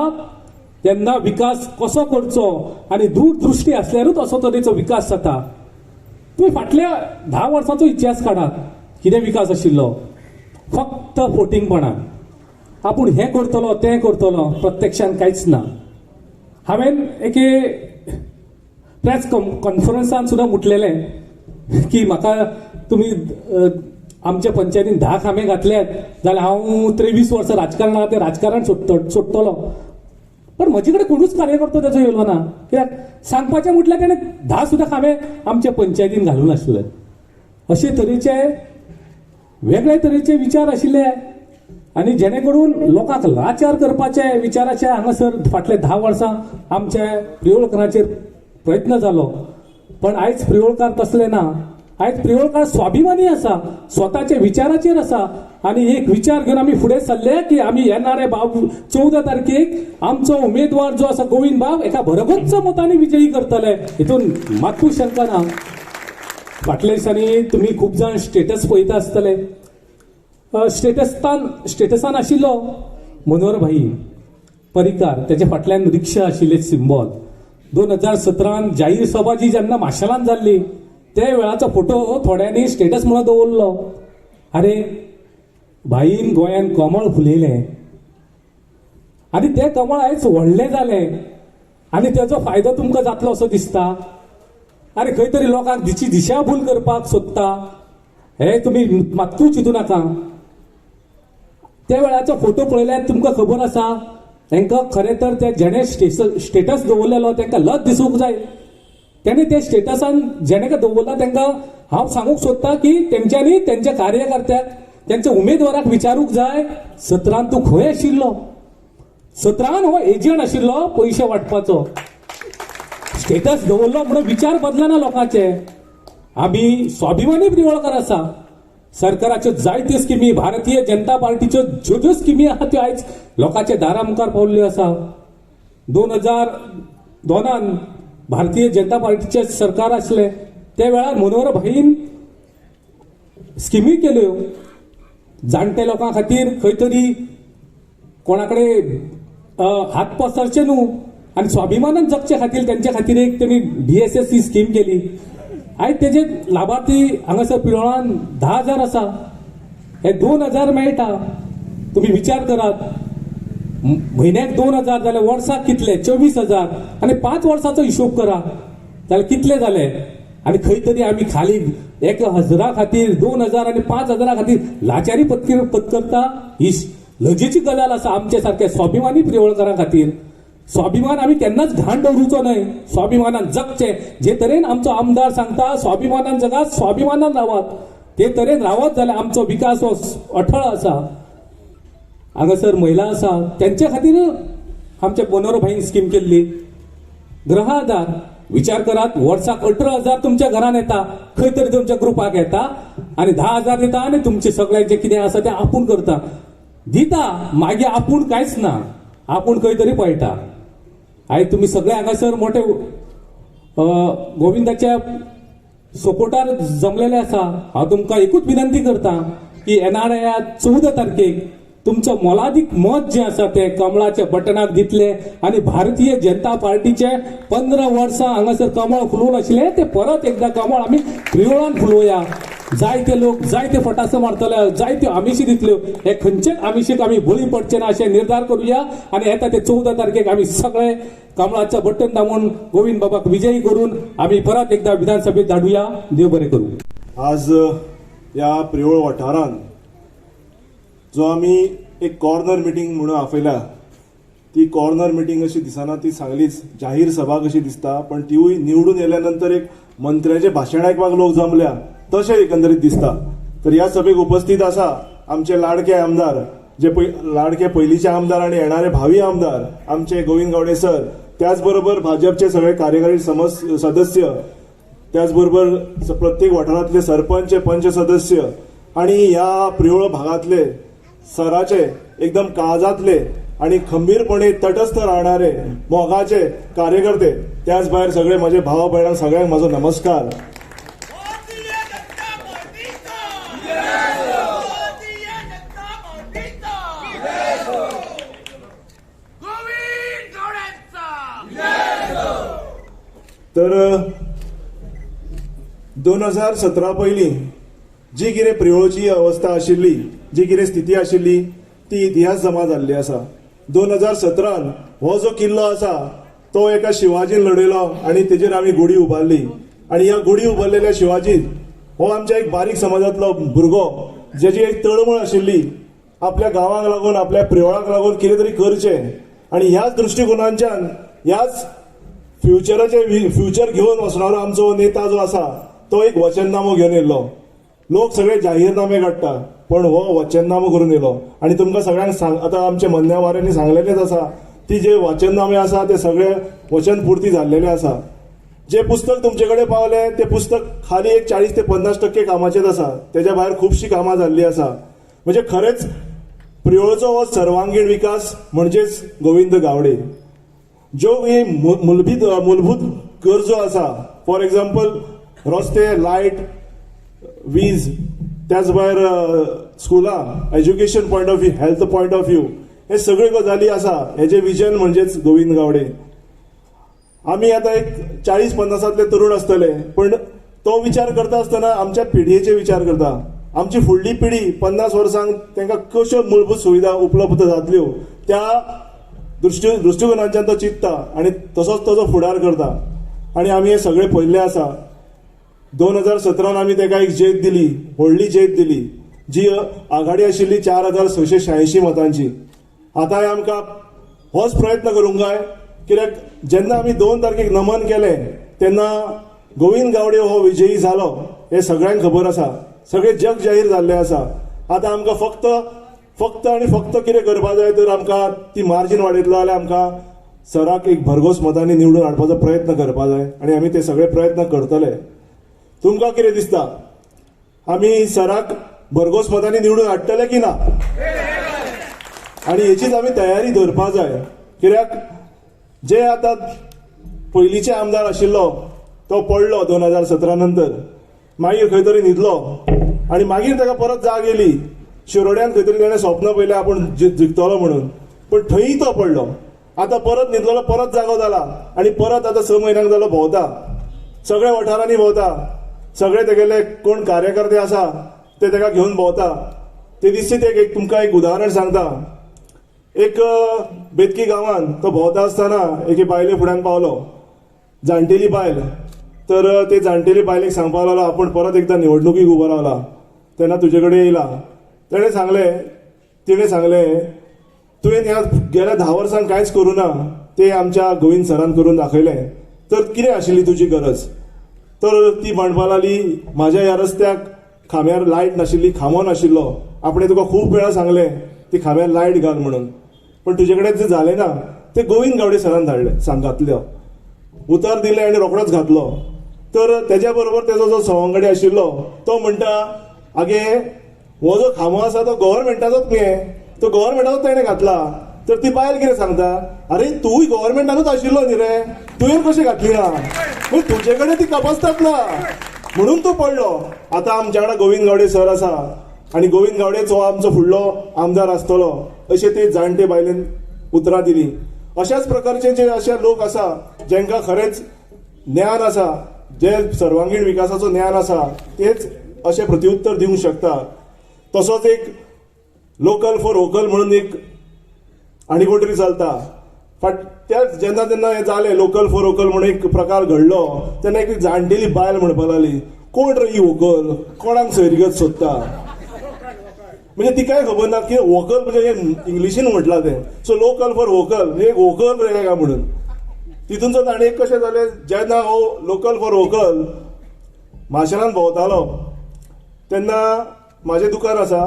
Speaker 8: तेन्ना विकास कसो करचो आणि दूरदृष्टी असल्यारूच असो तरेचो विकास जाता. तुम्ही फाटल्या 10 वर्सांचो इतिहास काढात. कितें विकास आशिल्लो? फक्त फोटिंगपणां. आपूण हें करतलो तें करतलो, प्रत्यक्षान कांयच ना. हांवें एके प्रेस कॉन्फरन्सान सुद्दां म्हटलेलें की म्हाका तुमी आमच्या पंचायतीन 10 खांबे घातल्यात जाल्यार हांव 23 वर्सां राजकारणांत ते राजकारण सोडटलो. पण म्हजे कडेन कोणूच कार्यकर्तो ताचो येयलो ना. कित्याक सांगपाचें म्हटल्यार ताणें 10 सुद्दां खांबे आमच्या पंचायतीन घालून नाशिल्ले. अशे तरेचे वेगळे तरेचे विचार आशिल्ले आणि जेणे करून लोकांक लाचार करपाचे विचाराचे हांगासर फाटले 10 वर्सां आमच्या प्रियोळकरांचेर प्रयत्न जालो. पण आयज प्रियोळकार तसले ना. आयज प्रियोळकार स्वाभिमानी आसा, स्वताचे विचाराचेर आसा आणि एक विचार घेवन आमी फुडें सरले की आमी येणारे 14 तारखेक आमचो उमेदवार जो आसा गोविंद बाब एका भरगच्च मतांनी विजयी करतले, हितून मात्तूय शंका ना. फाटल्या दिसांनी तुम्ही खूप जाण स्टेटस पळयता आसतले. स्टेटसान आशिल्लो मनोहर भाई परिकार, त्याच्या फाटल्यान रिक्षा आशिल्ले सिंबॉल. 2017 जाहीर सभा जी जेन्ना माशेलान जाल्ली त्या वेळाचो फोटो थोड्यांनी स्टेटस म्हणून दवरलो. अरे भाईन गोंयान कमळ फुलयलें आणि ते कमळ आयज व्हडलें जालें आणि त्याचो फायदो तुमकां जातलो असो दिसता. अरे खंय तरी लोकांक दिशाभूल करपाक सोदता, हे तुम्ही मात्तूय चिंतू नाका. त्या वेळाचो फोटो पळयल्यार तुमकां खबर आसा तांकां खरें तर ते जेणे स्टेटस दवरलेलो तांकां लज दिसूंक जाय. तेणे ते स्टेटसान जेणे दवरला तांकां हांव सांगूंक सोदता की तेंच्यांनी तेंच्या कार्यकर्त्याक तेंच्या उमेदवाराक विचारूंक जाय 17 तूं खंय आशिल्लो. 17 हो एजंट आशिल्लो पयशे वाटपाचो. स्टेटस दवरलो म्हणून विचार बदलना लोकांचे. आमी स्वाभिमानी प्रियोळकार आसा. सरकाराच्यो जायत्यो स्किमी, भारतीय जनता पार्टीच्यो ज्यो स्किमी आहा त्यो आयज लोकांच्या दारा मुखार पावल्ल्यो आसा. 2002 भारतीय जनता पार्टीचे सरकार आसले त्या वेळार मनोहर भाईन स्किमी केल्यो जाणटे लोकां खातीर. खंय तरी कोणाकडे हात पसरचे न्हू आणि स्वाभिमानान जगचे खातीर त्यांच्या खातीर एक त्यांनी DSS ही स्कीम केली. आयज तेजे लाभार्थी हांगासर पिरोळान 10,000 आसा. हे 2,000 मेळटा. तुम्ही विचार करात, म्हयन्याक 2,000 जाल्यार वर्साक कितले? 24,000. आणि 5 वर्साचो हिशोब करा जाल्यार कितले जाले. आणि खंय तरी आमी खाली 1,000 खातीर 2,000 आणि 5,000 खातीर लाचारी पत्करता. ही लजेची गजाल आसा आमचे सारखे स्वाभिमानी प्रियोळकारां खातीर. स्वाभिमान आम्ही केन्नाच घाण दवरूचो न्हय. स्वाभिमानान जगचे. जे तरेन आमचो आमदार सांगता स्वाभिमानान जगात, स्वाभिमानान रावात, ते तरेन रावत जाल्यार आमचो विकास हो अठळ आसा. हांगासर महिला आसा त्यांच्या खातीर आमच्या मनोहर भाईन स्कीम केल्ली. गृह आधार विचार करात, वर्साक 18,000 तुमच्या घरान येता, खंय तरी तुमच्या ग्रुपाक येता आणि 10,000 दिता आणि तुमचे सगळे जे कितें आसा ते आपूण करता. दिता मागीर आपूण कांयच ना, आपूण खंय तरी पळयता. आयज तुम्ही सगळे हांगासर मोठे गोविंदाच्या सपोर्टार जमलेले आसा. हांव तुमकां एकूच विनंती करता की येणाऱ्या 14 तारखेक तुमचं मोलादीक मत जे आसा ते कमळाच्या बटनाक दितले आणि भारतीय जनता पार्टीचे 15 वर्सां हांगासर कमळ फुलोवन आशिल्ले ते परत एकदा कमळ आमी प्रियोळान फुलोवया. जायते लोक जायते फटास मारतले, जायत्यो आमिशी दितल्यो. हे खंयचेच आमिशीक आमी बळी पडचे ना अशें निर्धार करूया आणि येता ते 14 तारखेक आमी सगळे कमळाचं बटन दामून गोविंद बाबाक विजयी करून आमी परत एकदा विधानसभेत धाडूया. देव बरें करूं.
Speaker 9: आज या प्रियोळ वाठारांत जो आमी एक कॉर्नर मिटींग म्हणून आपयल्या, ती कॉर्नर मिटींग अशी दिसना, ती सांगलीच जाहीर सभा कशी दिसता. पण तिवूय निवडून येयल्या नंतर एक मंत्र्याचे भाशण आयकपाक लोक जमल्या तशें एकंदरीत दिसता. तर ह्या सभेक उपस्थित आसा आमचे लाडके आमदार, जे लाडके पयलींचे आमदार आणि येणारे भावी आमदार आमचे गोविंद गावडे सर, त्याचबरोबर भाजपचे सगळे कार्यकारी सदस्य, त्याचबरोबर प्रत्येक वाठारांतले सरपंच, पंच सदस्य आणि ह्या प्रियोळ भागातले सराचे एकदम काळजातले आणि खंबीरपणे तटस्थ राहणारे मोगाचे कार्यकर्ते, त्याच भायर सगळे माझे भाव भयणांक सगळ्यांक माझो नमस्कार. तर 2017 पयलीं जी कितें प्रियोळची अवस्था आशिल्ली, जी कितें स्थिती आशिल्ली, ती इतिहास जमा जाल्ली आसा. 2017 हो जो किल्लो आसा तो एका शिवाजीन लढयलो आणि तेजेर आमी गुडी उबारली. आणि ह्या गुडी उबारलेल्या शिवाजीन हो आमच्या एक बारीक समाजातलो भुरगो, जेची एक तळमळ आशिल्ली आपल्या गांवाक लागून, आपल्या प्रियोळाक लागून कितें तरी करचें. आणि ह्याच दृश्टिकोनाच्यान, ह्याच फ्युचर घेवन वचणारो आमचो नेता जो आसा तो एक वचननामो घेवन येयल्लो. लोक सगळे जाहीरनामे काडटा, पण हो वचननामो करून येयलो. आणि तुमकां सगळ्यांक आता आमच्या मन्यावाऱ्यांनी सांगलेलेच आसा, ती जे वचननामे आसा ते सगळे वचनपूर्ती जाल्लेले आसा. जे पुस्तक तुमचे कडेन पावले ते पुस्तक खाली एक 40 ते 50% कामाचेच आसा. तेच्या भायर खुबशीं कामां जाल्लीं आसा. म्हणजे खरेंच प्रियोळचो हो सर्वांगीण विकास म्हणजेच गोविंद गावडे. ज्यो ही मूलभूत गरजो आसा, फॉर एक्झाम्पल रस्ते, लायट, वीज, त्याच भायर स्कुलां, education point of view, health point of view, हे सगळे गजाली आसा. हेजे विजन म्हणजेच गोविंद गावडे. आमी आतां एक 40-50 तरुण आसतले, पण तो विचार करता आसतना आमच्या पिढयेचे विचार करता. आमची फुडली पिढी 50 वर्सांक तांकां कश्यो मूलभूत सुविधा उपलब्ध जातल्यो त्या दृष्टिकोनाच्यान तो चिंतता आणि तसोच ताचो फुडार करता. आणि आमी हे सगळे पळयल्ले आसा. 2017 आमी ताका एक जैत दिली, व्हडली जैत दिली, जी आघाडी आशिल्ली 4686 मतांची. आतां आमकां होच प्रयत्न करूंक जाय, कित्याक जेन्ना आमी 2 तारखेक नमन केलें तेन्ना गोविंद गावडे हो विजयी जालो हे सगळ्यांक खबर आसा. सगळे जग जाहीर जाल्लें आसा. आतां आमकां फक्त आणि फक्त कितें करपा जाय, तर आमकां ती मार्जीन वाडयतलो जाल्यार आमकां सराक एक भरघोस मतांनी निवडून हाडपाचो प्रयत्न करपा जाय. आणि आमी ते सगळे प्रयत्न करतले. तुमकां कितें दिसता, आमी सराक भरघोस मतांनी निवडून हाडटले की ना? आणि हेचीच आमी तयारी धरपा जाय. कित्याक जे आतां पयलींचे आमदार आशिल्लो तो पडलो 2017 नंतर, मागीर खंय तरी न्हिदलो आणि मागीर ताका परत जाग येयली. शिरोड्यान खंय तरी ताणें स्वप्न पयलें आपूण जिखतलो म्हणून, पण थंयय तो पडलो. आतां परत न्हिदलो, परत जागो जाला आणि परत आतां 6 म्हयन्यांक जालो भोंवता, सगळ्या वाठारांनी भोंवता. सगळे तेगेले कोण कार्यकर्ते आसा ते ताका घेवन भोंवता. ते दिसचे ते एक तुमकां एक उदाहरण सांगता. एक बेतकी गांवांत तो भोंवता आसतना एके बायले फुड्यान पावलो, जाणटेली बायल. तर ते जाणटेली बायलेक सांगपाक लागलो आपूण परत एकदां निवडणुकीक उबो रावला, तेन्ना तुजे कडेन येयला. तिणें सांगलें तुवें ह्या गेल्या 10 वर्सांक कांयच करूं ना, ते आमच्या गोविंद सरान करून दाखयलें. तर कितें आशिल्ली तुजी गरज? तर ती म्हणपा लागली, म्हाज्या ह्या रस्त्याक खांब्यार लायट नाशिल्ली, खांबो नाशिल्लो. आपणें तुका खूब वेळा सांगलें ती खांब्यार लायट घाल म्हणून, पण तुजे कडेन जें जालें ना ते गोविंद गावडे सरान घातलें. उतर दिलें आनी रोखडोच घातलो. तर तेज्या बरोबर तेजो जो सवंगडी आशिल्लो तो म्हणटा, आगे हो जो खांबो आसा तो गव्हर्मेंटाचोच न्ही, तो गव्हर्मेंटाचोच ताणें घातला. तर ती बायल कितें सांगता, अरे तूंय गव्हर्मेंटानूच आशिल्लो न्ही रे, तुवें कशी घातली ना? तुजे कडेन ती कपासतात ना. म्हणून तो पडलो. आता आमच्या वांगडा गोविंद गावडे सर आसा आनी गोविंद गावडेच हो आमचो फुडलो आमदार आसतलो अशें ते जाणटे बायलेन उतरां दिली. अशाच प्रकारचे जे असे लोक आसा जांकां खरेंच ज्ञान आसा, जे सर्वांगीण विकासाचो ज्ञान आसा, तेच अशें प्रत्युत्तर दिवंक शकता. तसोच एक लोकल फॉर वोकल म्हणून एक आनी कोण चलता. त्या जेन्ना तेन्ना हें जालें लोकल फॉर वोकल म्हणून एक प्रकार घडलो तेन्ना एक जाणटेली बायल म्हणपाक लागली, कोण रे ही वोकल, कोणाक सैरगत सोदता. म्हणजे तिकाय खबर ना की वोकल म्हणजे इंग्लिशीन म्हटलां तें. सो लोकल फॉर वोकल म्हणजे एक वोकल रे काय म्हणून. तितूनचो ताणें एक कशें जालें, जेन्ना हो लोकल फॉर वोकल माशेलान भोंवतालो तेन्ना म्हाजें दुकान आसा,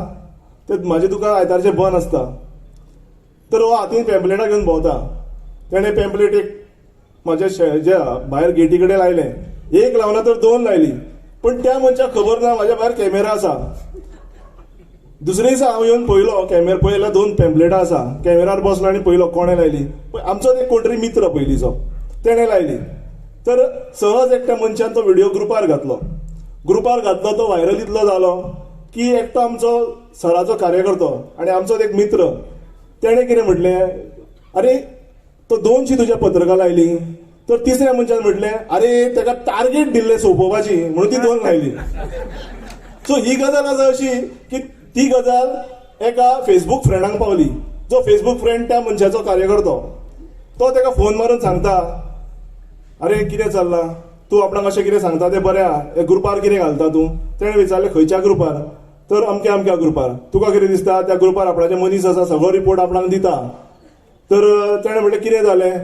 Speaker 9: तें म्हाजें दुकान आयतारचें बंद आसता. तर हो हातीन पॅम्पलेटां घेवन भोंवता. तेणें पॅम्पलेट एक म्हाज्या भायर गेटी कडेन लायलें. एक लावना तर 2 लायली. पण त्या मनशाक खबर ना म्हाज्या भायर कॅमेरा आसा. दुसरे दिसा हांव येवन पळयलो कॅमेरा, पळयल्यार 2 पॅम्पलेटां आसा. कॅमेरार बसलो आनी पळयलो कोणें लायली. आमचोच एक कोण तरी मित्र पयलींचो, तेणें लायली. तर सहज एकट्या मनशान तो व्हिडिओ ग्रुपार घातलो. तो व्हायरल इतलो जालो की एकटो आमचो सराचो कार्यकर्तो आनी आमचोच एक मित्र, तेणें कितें म्हटलें, अरे तो 200 तुज्या पत्रकां लायली. तर तिसऱ्या मनशान म्हटलें, अरे ताका टार्गेट दिल्लें सोंपोवपाची म्हणून ती 2 लायली. सो ही गजाल आसा अशी की ती गजाल एका फेसबूक फ्रेंडाक पावली. जो फेसबूक फ्रेंड त्या मनशाचो कार्यकर्तो, तो ताका फोन मारून सांगता, अरे कितें चल्लां, तूं आपणाक अशें कितें सांगता तें बरें आहा, ग्रुपार कितें घालता तूं. तेणें विचारलें खंयच्या ग्रुपार. तर अमक्या ग्रुपार. तुका कितें दिसता त्या ग्रुपार आपणाचे मनीस आसा सगळो रिपोर्ट आपणाक दिता. तर तेणें म्हटलें कितें जालें,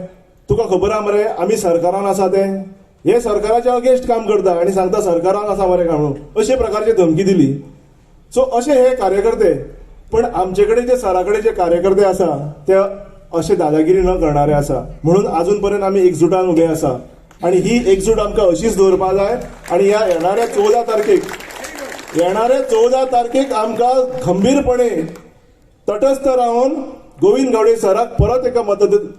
Speaker 9: तुका खबर आहा मरे आमी सरकारान आसा तें, हे सरकाराच्या अगेन्स्ट काम करता आनी सांगता सरकारान आसा मरे काय म्हणून. अशे प्रकारची धमकी दिली. सो अशे हे कार्यकर्ते. पण आमचे कडेन जे सरा कडेन जे कार्यकर्ते आसा ते अशे दादागिरी न करणारे आसा. म्हणून आजून पर्यंत आमी एकजुटान उबे आसा आनी ही एकजूट आमकां अशीच दवरपा जाय. आनी ह्या येणाऱ्या 14 तारखेक आमकां खंबीरपणे तटस्थ रावन गोविंद गावडे सराक परत एका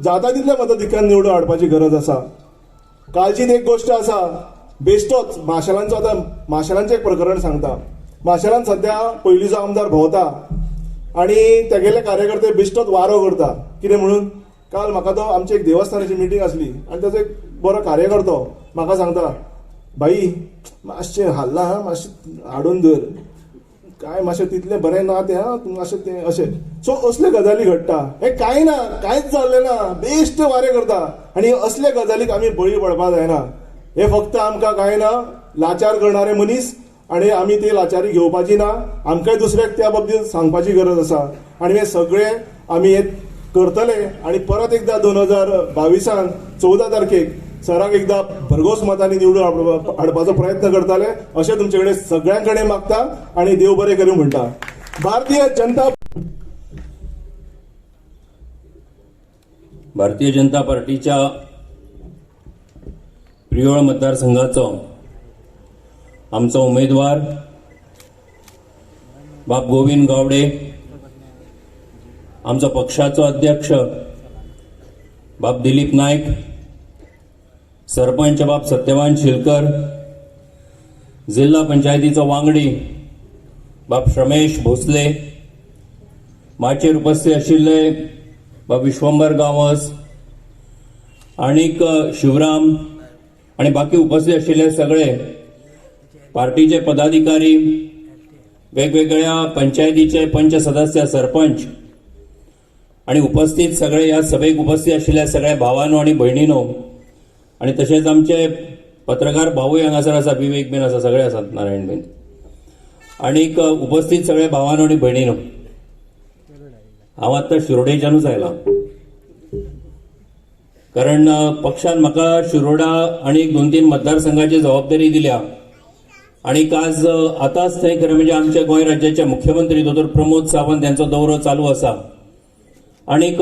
Speaker 9: जाता तितल्या मताधिक्यान निवडून हाडपाची गरज आसा. कालचीच एक गोश्ट आसा, बेश्टोच माशेलांचो. आतां माशेलांचें एक प्रकरण सांगता. माशेलान सध्या पयलींचो आमदार भोंवता आनी तेगेले कार्यकर्ते बेश्टोच वारो करता. कितें म्हणून, काल म्हाका तो आमची एक देवस्थानाची मिटींग आसली आनी ताचो एक बरो कार्यकर्तो म्हाका सांगता, भाई मातशें हाल्ला, मातशें हाडून धर, काय मातशें तितलें बरें ना तें, तूं मातशें तें अशें. सो असले गजाली घडटा. हे कांय ना, कांयच जाल्लें ना, बेश्ट वारें करता. आनी असले गजालीक आमी बळी पडपाक जायना. हे फक्त आमकां कांय ना, लाचार करणारे मनीस, आनी आमी ती लाचारी घेवपाची ना. आमकांय दुसऱ्याक त्या बाबतींत सांगपाची गरज आसा. आनी हे सगळे आमी हे करतले. आनी परत एकदा 2022 14 तारखेक सराक एकदा भरघोस मतांनी निवडून हाडपाचो प्रयत्न करताले अशें तुमचे कडेन सगळ्यां कडेन मागता आनी देव बरें करूं म्हणटा.
Speaker 10: भारतीय जनता पार्टीच्या प्रियोळ मतदारसंघाचो आमचो उमेदवार बाब गोविंद गावडे, आमचो पक्षाचो अध्यक्ष बाब दिलीप नायक, सरपंच बाब सत्यवान शिलकर, जिल्हा पंचायतीचो वांगडी बाब रमेश भोसले, माचेर उपस्थित आशिल्ले बाब विश्वंभर गांवस, आनीक शिवराम आणि बाकी उपस्थित आशिल्ले सगळे पार्टीचे पदाधिकारी, वेगवेगळ्या पंचायतीचे पंच सदस्य, सरपंच आणि उपस्थित सगळे ह्या सभेक उपस्थित आशिल्ल्या सगळ्या भावांनो आणि भयणींनो, आणि तसेच आमचे पत्रकार भाऊय हांगासर आसा, विवेक बीन आसा, सगळे आसात, नारायण बीन, आनीक उपस्थित सगळे भावांनो आणि भयणींनो, हांव आतां शिरोडेच्यानूच आयला. कारण पक्षान म्हाका शिरोडा आणि 2-3 मतदारसंघाची जबाबदारी दिल्या. आणि आज आताच थंय खरें म्हणजे आमच्या गोंय राज्याचे मुख्यमंत्री दोतोर प्रमोद सावंत यांचो दौरो चालू आसा. आनीक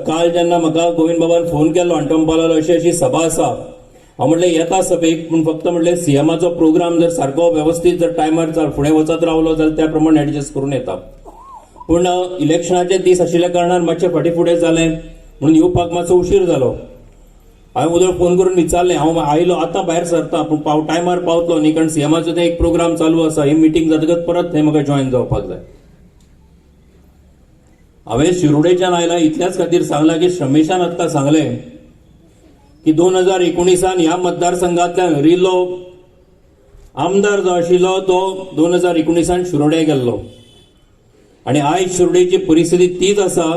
Speaker 10: काल जेन्ना म्हाका गोविंद बाबान फोन केल्लो आनी तो म्हणपाक लागलो अशी अशी सभा आसा. हांव म्हणलें येता सभेक, पूण फक्त म्हणलें सीएमाचो प्रोग्राम जर सारको व्यवस्थीत जर टायमार फुडें वचत रावलो जाल्यार त्या प्रमाणे एडजस्ट करून येता. पूण इलेक्शनाचे दीस आशिल्ल्या कारणान मातशें फाटीं फुडें जालें म्हणून येवपाक मातसो उशीर जालो. हांवें उदक फोन करून विचारलें, हांव आयलो आतां भायर सरता पूण टायमार पावतलो न्ही, कारण सीएमाचो ते एक प्रोग्राम चालू आसा, ही मिटींग जातकच परत थंय म्हाका जॉयन जावपाक जाय. हांवें शिरोडेच्यान आयला इतल्याच खातीर सांगलां की श्रमेशान आत्तां सांगलें की 2019 ह्या मतदारसंघांतल्यान रिल्लो आमदार जो आशिल्लो तो 2019 शिरोडे गेल्लो. आनी आयज शिरोडेची परिस्थिती तीच आसा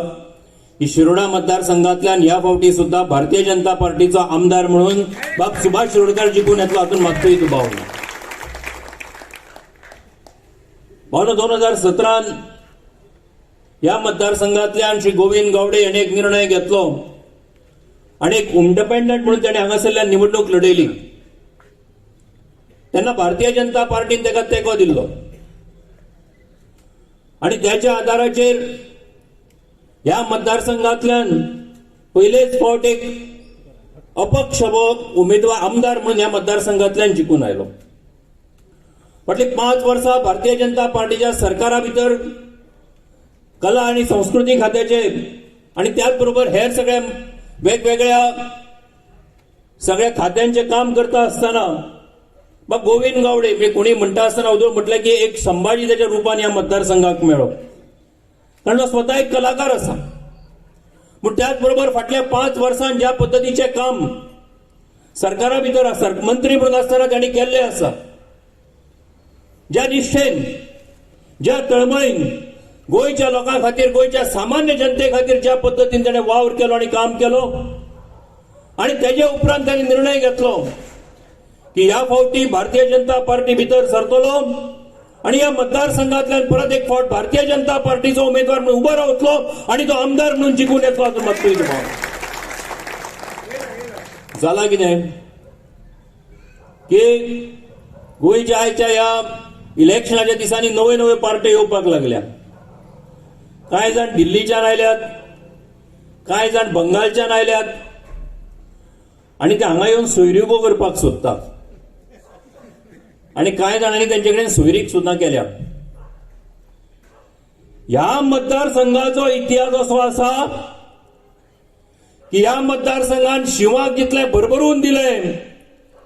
Speaker 10: की शिरोडा मतदारसंघांतल्यान ह्या फावटी सुद्धा भारतीय जनता पार्टीचो आमदार म्हणून बाब सुभाष शिरोडकर जिखून येतलो हातून मात्तूय दुबाव ना. म्हणून 2017 ह्या मतदारसंघांतल्यान श्री गोविंद गावडे हाणें एक निर्णय घेतलो आनी एक इंडिपेंडंट म्हणून ताणें हांगासरल्यान निवडणूक लढयली. तेन्ना भारतीय जनता पार्टीन ताका तेंको दिल्लो आनी त्याच्या आदाराचेर ह्या मतदारसंघांतल्यान पयलेच फावट एक अपक्ष उमेदवार आमदार म्हणून ह्या मतदारसंघांतल्यान जिखून आयलो. फाटलीं 5 वर्सां भारतीय जनता पार्टीच्या सरकारा भितर कला आनी संस्कृती खात्याचे आनी त्याच बरोबर हेर सगळ्या वेगवेगळ्या सगळ्या खात्यांचे काम करता आसतना मग गोविंद गावडे म्हणजे कोणी म्हणटा आसतना उदळ म्हटलें की एक संभाजी त्याच्या रूपान ह्या मतदारसंघाक मेळ्ळो, कारण तो स्वता एक कलाकार आसा. पूण त्याच बरोबर फाटल्या 5 वर्सांत ज्या पद्दतीचें काम सरकारा भितर आसा, मंत्री म्हणून आसतना तांणी केल्लें आसा, ज्या निश्ठेन ज्या तळमळीन गोंयच्या लोकां खातीर गोंयच्या सामान्य जनते खातीर ज्या पद्दतीन ताणें वावर केलो आनी काम केलो आनी तेजे उपरांत ताणें निर्णय घेतलो की ह्या फावटी भारतीय जनता पार्टी भितर सरतलो आणि या मतदारसंघातल्यान परत एक फावट भारतीय जनता पार्टीचो उमेदवार म्हणून उबो रावतलो आणि तो आमदार म्हणून जिखून येतलो हातून मात्तूय दुबाव जाला. कितें की गोंयच्या आयच्या ह्या इलेक्शनाच्या दिसांनी नवे नवे पार्ट्यो येवपाक लागल्या. कांय जाण दिल्लीच्यान आयल्यात, कांय जाण बंगालच्यान आयल्यात आणि ते हांगा येवन सोयऱ्यो करपाक सोदतात आणि कांय जाणांनी तेंचे कडेन सोयरीक सुद्दां केल्या. ह्या मतदारसंघाचो इतिहास असो आसा की ह्या मतदारसंघात शिवाक जितले भरभरून दिले,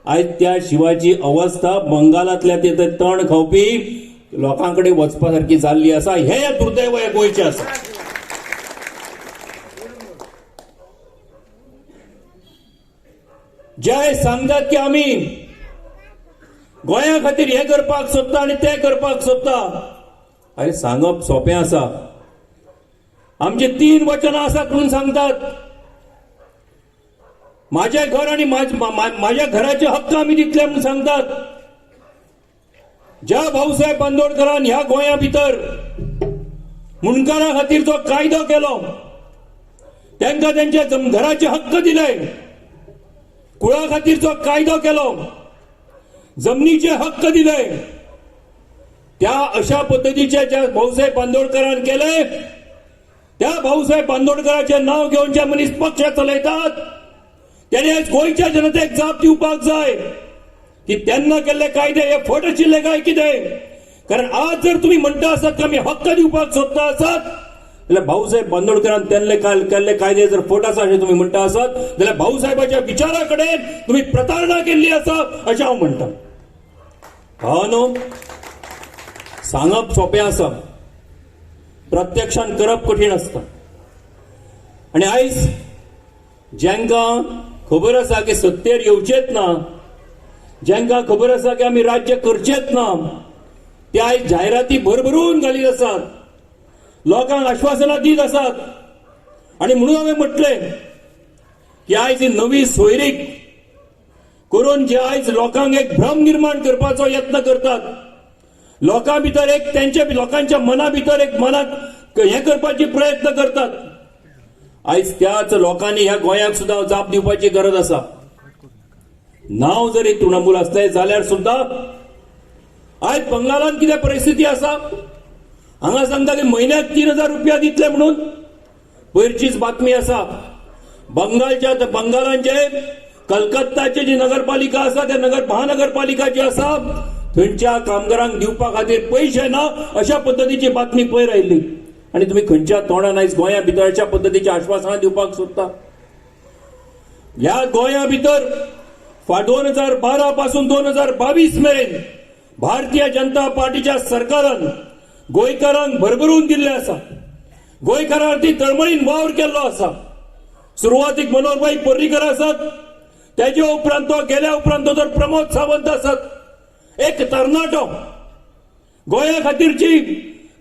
Speaker 10: आयज त्या शिवाची अवस्था बंगालातल्या ते तण खावपी लोकांकडे वचपा सारखी जाल्ली आसा. हे दुर्दैव हे गोंयचे आसा. जे सांगतात की आमी गोंया खातीर हे करपाक सोदता आनी ते करपाक सोदता, अरे सांगप सोपें आसा. आमची 3 वचनां आसात म्हणून सांगतात. माझे घर आणि माझ्या घराचे हक्क आम्ही दितले म्हणून सांगतात. ज्या भाऊसाहेब बांदोडकरान ह्या गोंया भितर मुनकारा खातीर जो कायदो केलो, तांकां त्यांच्या घराचे हक्क दिले, कुळा खातीर जो कायदो केलो, जमनीचे हक्क दिले, त्या अशा पद्धतीचे ज्या भाऊसाहेब बांदोडकरान केले, त्या भाऊसाहेब बांदोडकरांचे नाव घेऊन जे मनीस पक्ष चलयतात त्याने आज गोंयच्या जनतेक जाप दिवपाक जाय की त्यांना केल्ले कायदे हे फट आशिल्ले काय कितें. कारण आज जर तुम्ही म्हणटा आसात की आमी हक्क दिवपाक सोदता आसात जाल्यार भाऊसाहेब बांदोडकरान त्यांना केल्ले कायदे जर फट आसा अशें तुम्ही म्हणटा आसात जाल्यार भाऊसाहेबाच्या विचारा कडेन तुम्ही प्रतारणा केल्ली आसा अशें हांव म्हणटा. हा न्हू, सांगप सोपें आसा, प्रत्यक्षान करप कठीण आसता. आणि आयज ज्यांकां खबर आसा की सत्तेर येवचेच ना, ज्यांकां खबर आसा की आमी राज्य करचेच ना, ते आयज जायराती भरभरून घालीत आसात, लोकांक आश्वासनां दीत आसात. आणि म्हणून हांवें म्हटलें की आयज ही नवी सोयरीक करून जे आयज लोकांक एक भ्रम निर्माण करपाचो यत्न करतात, लोकां भितर एक त्यांच्या लोकांच्या मना भितर एक मनात हे करपाची प्रयत्न करतात, आयज त्याच लोकांनी ह्या गोंयाक सुद्धा जाप दिवपाची गरज आसा. नाव जरी तृणमूल असले जाल्यार सुद्धा आयज बंगालान कितें परिस्थिती आसा, हांगा सांगता की म्हयन्याक 3000 रुपया दितले म्हणून पयरचीच बातमी आसा. बंगालान जे कलकत्ताची जी नगरपालिका आसा, त्या महानगरपालिका जी आसा थंयच्या कामगारांक दिवपा खातीर पयशे ना अशा पद्धतीची बातमी पयर आयिल्ली. आणि तुम्ही खंयच्या तोंडान आयज गोंया भितर अशा पद्धतीची आश्वासनां दिवपाक सोदता. ह्या गोंया भितर 2012 पासून 2022 मेरेन भारतीय जनता पार्टीच्या सरकारान गोंयकारांक भरभरून दिल्ले आसा. गोंयकारां खातीर तळमळीन वावर केल्लो आसा. सुरवातीक मनोहरभाई पर्रीकर आसात, तेजे उपरांत गेल्या उपरांत तर प्रमोद सावंत आसात. एक तरणाटो, गोंया खातीरची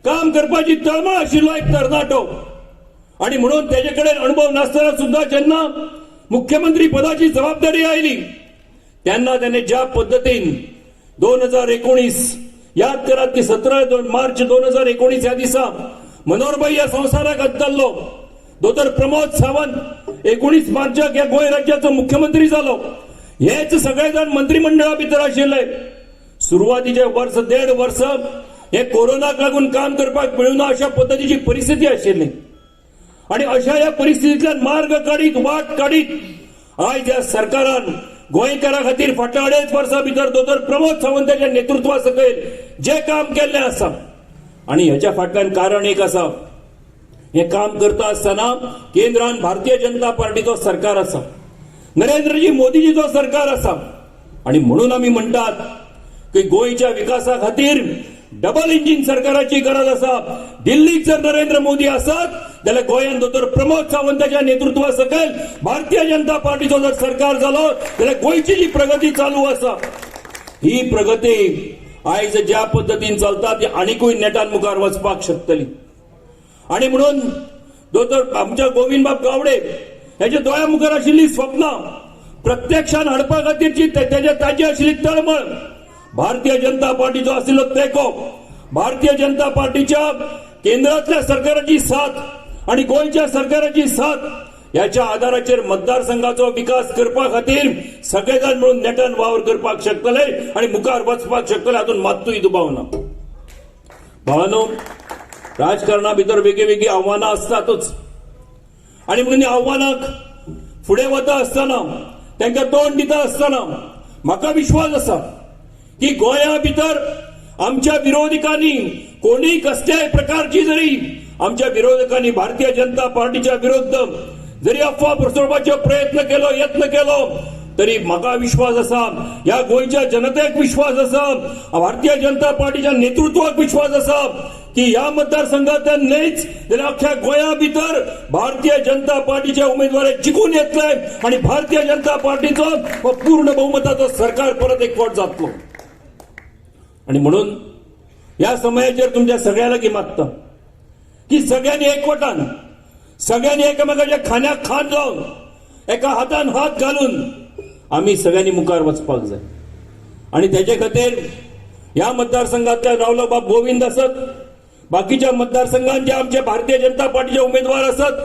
Speaker 10: काम करपाची तळमळ आशिल्लो एक तरणाटो. आणि म्हणून तेजे कडेन अनुभव नासतना सुद्धा जेन्ना मुख्यमंत्री पदाची जबाबदारी आयली तेन्ना त्याने ज्या पद्धतीन 2019 याद करात की 17 मार्च 2019 ह्या दिसा मनोहरभाई या संवसाराक हाडटालो. दोतर प्रमोद सावंत 19 मार्चाक ह्या गोंय राज्याचो मुख्यमंत्री जालो. हेच सगळे जाण मंत्रिमंडळा भितर आशिल्ले. सुरवातीचे वर्स 1.5 वर्स हे कोरोनाक लागून काम करपाक मेळुना अशा पद्धतीची परिस्थिती आशिल्ली. आणि अशा या परिस्थितींतल्यान मार्ग काढीत वाट काढीत आयज ह्या सरकारान गोंयकारां खातीर फाटल्या 2.5 वर्सां भितर दोतर प्रमोद सावंताच्या नेतृत्वा सकयल जे काम केल्लें आसा आणि हेच्या फाटल्यान कारण एक आसा. हे काम करता आसतना केंद्रान भारतीय जनता पार्टीचो सरकार आसा, नरेंद्रजी मोदीजीचो सरकार आसा. आणि म्हणून आमी म्हणटात की गोंयच्या विकासा खातीर डबल इंजिन सरकाराची गरज आसा. दिल्लीक जर नरेंद्र मोदी आसत जाल्यार गोंयांत दोतर प्रमोद सावंताच्या नेतृत्वा सकयल भारतीय जनता पार्टीचो जर सरकार जालो जाल्यार गोंयची जी प्रगती चालू आसा ही प्रगती आयज ज्या पद्धतीन चलता ती आनीकूय नेटान मुखार वचपाक शकतली. आणि म्हणून दोतर आमच्या गोविंदबाब गावडे हेच्या दोळ्या मुखार आशिल्ली स्वप्नां प्रत्यक्षान हाडपा खातीरची ताची आशिल्ली तळमळ, भारतीय जनता पार्टीचो आशिल्लो तेंको, भारतीय जनता पार्टीच्या केंद्रातल्या सरकाराची साथ आणि गोंयच्या सरकाराची साथ याच्या आधाराचेर मतदारसंघाचो विकास करपा खातीर सगळे जाण मिळून नेटान वावर करपाक शकतले आणि मुखार वचपाक शकतले. हातून मात्तूय दुबाव ना. भावानो, राजकारणा भितर वेगळी आव्हानां आसतातच. आणि म्हणून ह्या आव्हानाक फुडें वता आसतना तांकां तोंड दिता आसतना म्हाका विश्वास आसा की गोंया भितर आमच्या विरोधकांनी कोणी कसल्याय प्रकारची जरी आमच्या विरोधकांनी भारतीय जनता पार्टीच्या विरुद्ध जरी अफवा पसरवपाचो प्रयत्न केलो, यत्न केलो तरी म्हाका विश्वास आसा, ह्या गोंयच्या जनतेक विश्वास आसा, भारतीय जनता पार्टीच्या नेतृत्वाक विश्वास आसा की ह्या मतदारसंघांतल्यान न्हयच जाल्यार अख्ख्या गोंया भितर भारतीय जनता पार्टीचे उमेदवार जिखून येतले आणि भारतीय जनता पार्टीचो पूर्ण बहुमताचो सरकार परत एक फावट जातलो. आणि म्हणून या समयाचेर तुमच्या सगळ्या लागीं मागता की सगळ्यांनी एकवटान, सगळ्यांनी एकामेकाच्या खांद्याक खांद लावन, एका हातान हात घालून आमी सगळ्यांनी मुखार वचपाक जाय. आणि तेजे खातीर ह्या मतदारसंघातल्या रावलो बाब गोविंद आसत, बाकीच्या मतदारसंघात जे आमचे भारतीय जनता पार्टीचे उमेदवार आसत,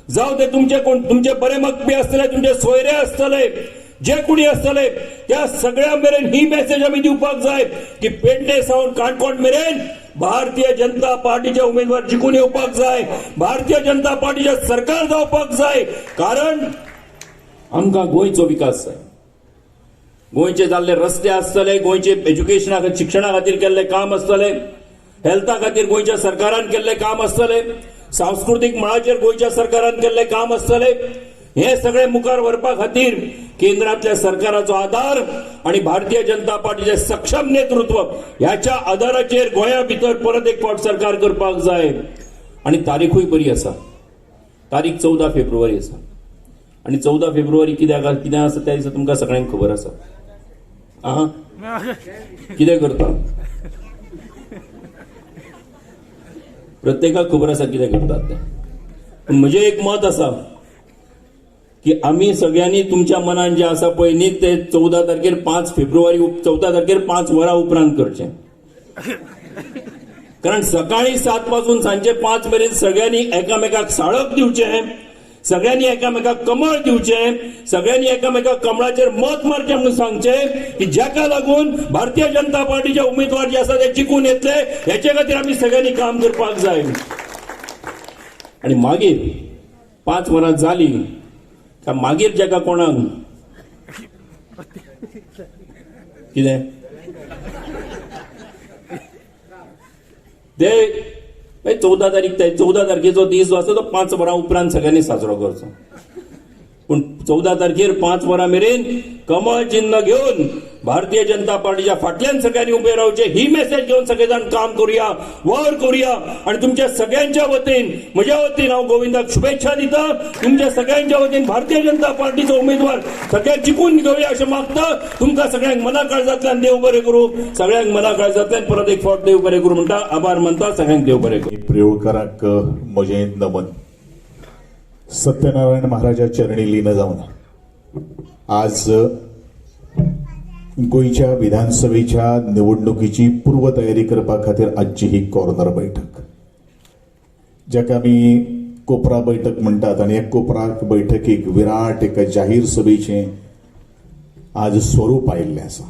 Speaker 10: जावं ते तुमचे बरे मगपी आसतले, तुमचे सोयरे आसतले, जे कोणी आसतले त्या सगळ्या मेरेन ही मेसेज आमी दिवपाक जाय की पेडणे सावन काणकोण मेरेन भारतीय जनता पार्टीचे उमेदवार जिखून येवपाक जाय, भारतीय जनता पार्टीचे सरकार जावपाक जाय. कारण आमकां गोंयचो विकास जाय. गोंयचे जाल्ले रस्ते आसतले, गोंयचे एज्युकेशना शिक्षणा खातीर केल्ले काम आसतले, हेल्था खातीर गोंयच्या सरकारान केल्ले काम आसतले, सांस्कृतीक मळाचेर गोंयच्या सरकारान केल्ले काम आसतले. हे सगळे मुखार व्हरपा खातीर केंद्रातल्या सरकाराचो आधार आणि भारतीय जनता पार्टीचे सक्षम नेतृत्व ह्याच्या आधाराचेर गोंया भितर परत एक फावट सरकार करपाक जाय. आणि तारीखूय बरी आसा, तारीख 14 फेब्रुवारी आसा. आणि 14 फेब्रुवारी कित्याक आसा त्या दिसा तुमकां सगळ्यांक खबर आसा. कितें करता प्रत्येकाक खबर आसा कितें करतात ते. पूण म्हजें एक मत आसा की आमी सगळ्यांनी तुमच्या मनान जे आसा पळय न्ही ते 14 तारखेर 5 फेब्रुवारी 14 तारखेर 5 वरां उपरांत करचें. कारण सकाळी 7 पासून सांजे 5 मेरेन सगळ्यांनी एकामेकाक साळप दिवचें, सगळ्यांनी एकामेकाक कमळ दिवचें, सगळ्यांनी एकामेकाक कमळाचेर मत मारचें म्हणून सांगचें की जाका लागून भारतीय जनता पार्टीचे उमेदवार जे आसा ते जिखून येतले हेचे खातीर आमी सगळ्यांनी काम करपाक जाय. आणि मागीर 5 वरां जाली का मागीर जाका कोणाक कितें ते 14 तारीख 14 तारखेचो दीस जो आसा तो 5 वरां उपरांत सगळ्यांनी साजरो करचो. पूण 14 तारखेर 5 वरां मेरेन कमळ चिन्ह घेवन भारतीय जनता पार्टीच्या फाटल्यान सगळ्यांनी उभे रावचे ही मेसेज घेवन सगळे जाण काम करूया, वर करूया. आणि तुमच्या सगळ्यांच्या वतीन, म्हज्या वतीन हांव गोविंदाक शुभेच्छा दिता. तुमच्या सगळ्यांच्या वतीन भारतीय जनता पार्टीचो उमेदवार सगळ्यांक जिखून घेवया अशें मागता. तुमकां सगळ्यांक मना काळजांतल्यान देव बरें करूं. सगळ्यांक मना काळजांतल्यान परत एक फावट देव बरें करूं म्हणटा. आभार मानता. सगळ्यांक देव बरें करूं.
Speaker 9: प्रेवळकाराक म्हजें नमन. सत्यनारायण महाराजा चरणी लीन जावन आज गोंयच्या विधानसभेच्या निवडणुकीची पूर्व तयारी करपा खातीर आजची ही कॉर्नर बैठक, जाका आमी कोपरा बैठक म्हणटात, आनी ह्या कोपरा बैठकीक विराट एका जाहीर सभेचें आज स्वरूप आयिल्लें आसा.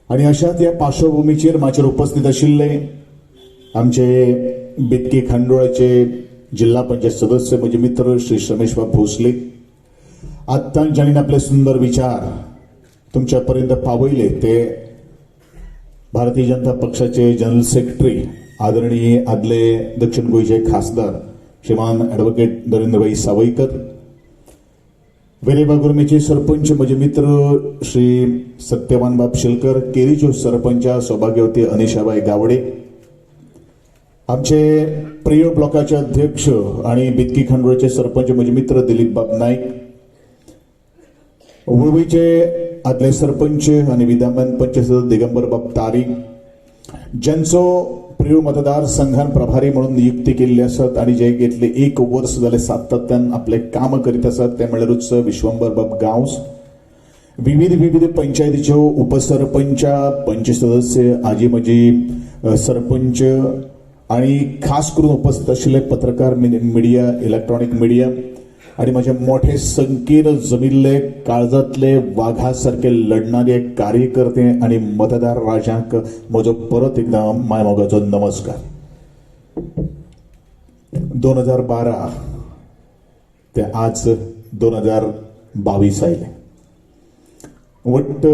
Speaker 9: आनी अशाच ह्या पार्श्वभुमीचेर म्हाजेर उपस्थित आशिल्ले आमचे बेतके खांडोळाचे जिल्हा पंचायत सदस्य म्हजे मित्र श्री रमेशबाब भोसले. आत्तां जाणीन आपले सुंदर विचार तुमच्या पर्यंत पावयले ते भारतीय जनता पक्षाचे जनरल सेक्रेटरी आदरणीय आदले दक्षिण गोंयचे खासदार श्रीमान ॲडव्होकेट नरेंद्रभाई सावयकर, वेरेबागुर्मेचे सरपंच म्हजे मित्र श्री सत्यवान बाब शिलकर, केरीच्यो सरपंच सौभाग्यवती अनिशाबाई गावडे, आमचे प्रिय ब्लॉकाचे अध्यक्ष आणि बितकी खांडोळचे सरपंच म्हजे मित्र दिलीप बाब नाईक, वळवयचे आदले सरपंच आणि विद्यमान पंच सदस्य दिगंबर बाब तारी, ज्यांचो प्रिय मतदारसंघान प्रभारी म्हणून नियुक्ती केल्ली आसात आणि जे गेले 1 वर्ष जाले सातत्यान आपले काम करीत आसात ते म्हणल्यारूच विश्वंभर बाब गांवस, विविध पंचायतीच्यो उपसरपंच, पंच सदस्य, आजी माजी सरपंच आणि खास करून उपस्थित आशिल्ले पत्रकार, मिडिया, इलेक्ट्रॉनिक मीडिया आणि माझे मोठे संख्येन जमिल्ले काळजातले वाघा सारखे लढणारे कार्यकर्ते आणि मतदार राजांक म्हजो परत एकदा मायमोगाचो नमस्कार. 2012 ते आज 2022 आयले. वट्ट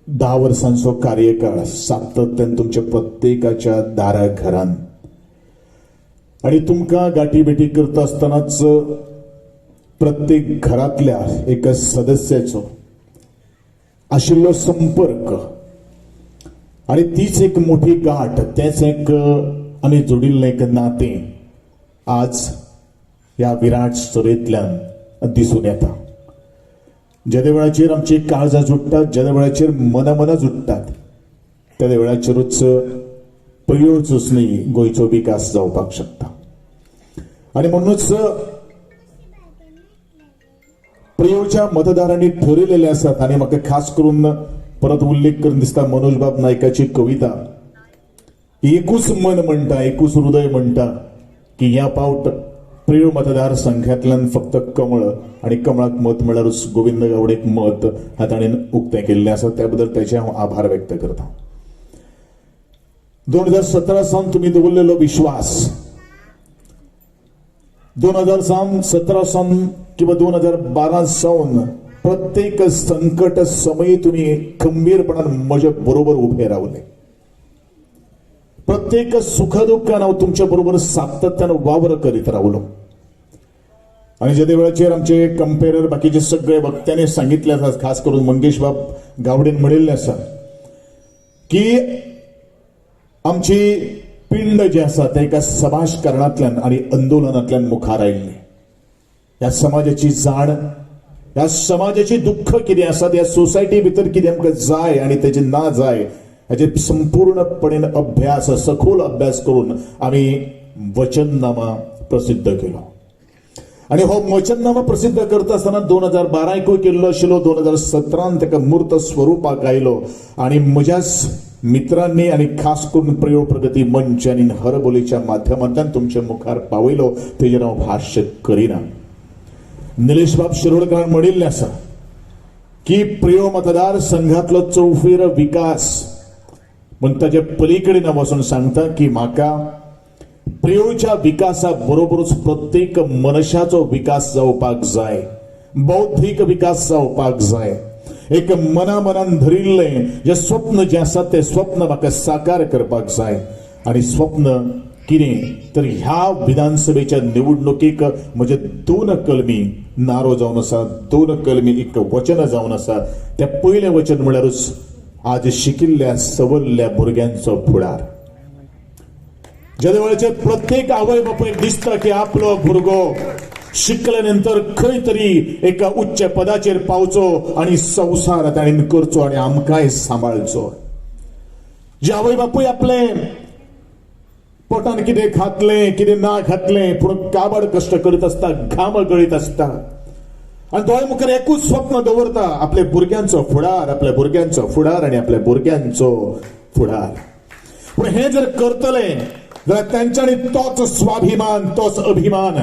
Speaker 9: 10 वर्सांचो कार्यकाळ सातत्यान तुमच्या प्रत्येकाच्या दारा घरान आणि तुमकां गाठी भेटी करता आसतनाच प्रत्येक घरातल्या एका सदस्याचो आशिल्लो संपर्क आणि तीच एक मोठी गाठ, तेच एक आमी जोडिल्लें एक नातें आज ह्या विराट सभेंतल्यान दिसून येता. ज्या वेळाचेर आमची काळजां जुडटात, ज्या वेळाचेर मनां जुडटात, त्या वेळाचेरूच पयोच न्ही गोंयचो विकास जावपाक शकता. आणि म्हणूनच प्रियोच्या मतदारांनी ठरयलेले आसात. आणि म्हाका खास करून परत उल्लेख करून दिसता मनोज बाब नायकाची कविता, एकूच मन म्हणटा, एकूच हृदय म्हणटा की ह्या पावट प्रिय मतदारसंघातल्यान फक्त कमळ आणि कमळाक मत म्हळ्यारूच गोविंद गावडेक मत हा ताणें उक्तें केल्लें आसा. त्या बद्दल ताचे हांव आभार व्यक्त करता. 2017 सावन तुमी दवरलेलो विश्वास, 2017 सावन किंवा 2012 सावन प्रत्येक संकट समयी तुम्ही खंबीरपणान म्हज्या बरोबर उभे रावले. प्रत्येक सुखदुःखान हांव तुमच्या बरोबर सातत्यान वावर करीत रावलो. आणि ज्या वेळाचेर आमचे कंपेरर बाकीचे सगळे वक्त्यांनी सांगितले आसा, खास करून मंगेश बाब गावडेन म्हणिल्लें आसा की आमची पिंड जी आसा ते एका समाजकारणांतल्यान आणि आंदोलनांतल्यान मुखार आयिल्ली. ह्या समाजाची जाण, ह्या समाजाची दुःख कितें आसा, ह्या सोसायटी भितर कितें आमकां जाय आणि तेजे ना जाय हाचे संपूर्णपणे अभ्यास, सखोल अभ्यास करून आमी वचननामा प्रसिद्ध केलो. आणि हो वचननामा प्रसिद्ध करता आसतना 2012 केल्लो आशिल्लो, 2017 ताका मूर्त स्वरुपाक आयलो. आणि म्हज्याच मित्रांनी आणि खास करून प्रिय प्रगती मंच आणि हरबोलीच्या माध्यमांतल्यान तुमच्या मुखार पावयलो, तेजेर हांव भाश्य करिना. निलेश बाब शिरोडकरान म्हणिल्लें आसा की प्रिय मतदारसंघातलो चौफेर विकास म्हण ताचे पलीकडेन हांव वचून सांगता की म्हाका प्रियोच्या विकासा बरोबरूच प्रत्येक मनशाचो विकास जावपाक जाय, बौद्धीक विकास जावपाक जाय. एक मनान धरिल्लें जे स्वप्न जे आसा ते स्वप्न म्हाका साकार करपाक जाय. आणि स्वप्न कितें तर ह्या विधानसभेच्या निवडणुकीक म्हजे 2 कलमी नारो जावन आसा, 2 कलमी 1 वचन जावन आसा. ते पयलें वचन म्हळ्यारूच आज शिकिल्ल्या सवरल्या भुरग्यांचो फुडार. ज्या वेळाचेर प्रत्येक आवय बापूक दिसता की आपलो भुरगो शिकल्या नंतर खंय तरी एका उच्च पदाचेर पावचो आणि संसार ताणें करचो आणि आमकांय सांबाळचो. जे आवय बापूय आपले पोटान कितें खातलें कितें ना खातलें पूण काबाड कश्ट करीत आसता, घाम गळीत आसता आनी दोळे मुखार एकूच स्वप्न दवरता, आपल्या भुरग्यांचो फुडार, आपल्या भुरग्यांचो फुडार आनी आपल्या भुरग्यांचो फुडार. पूण हे जर करतले जाल्यार तांच्यांनी तोच स्वाभिमान, तोच अभिमान.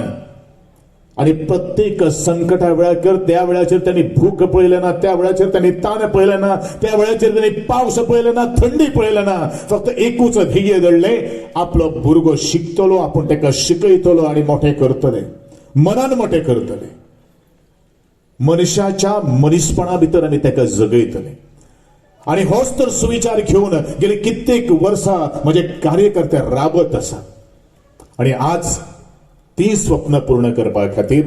Speaker 9: आणि प्रत्येक संकटा वेळाचेर, त्या वेळाचेर त्यांनी भूक पळयले ना, त्या वेळाचेर त्यांनी ताण पळयले ना, त्या वेळाचेर त्यांनी पावस पळयले ना, थंडी पळयले ना. फक्त एकूच ध्येय धरले, आपलो भुरगो शिकतलो, आपूण ताका शिकयतलो आणि मोठे करतले, मनान मोठे करतले. मनशाच्या मनीसपणा भितर आमी ताका जगयतले. आणि होच तर सुविचार घेवन गेली कित्येक वर्सां म्हजे कार्यकर्ते राबत आसात. आणि आज ती स्वप्न पूर्ण करपा खातीर,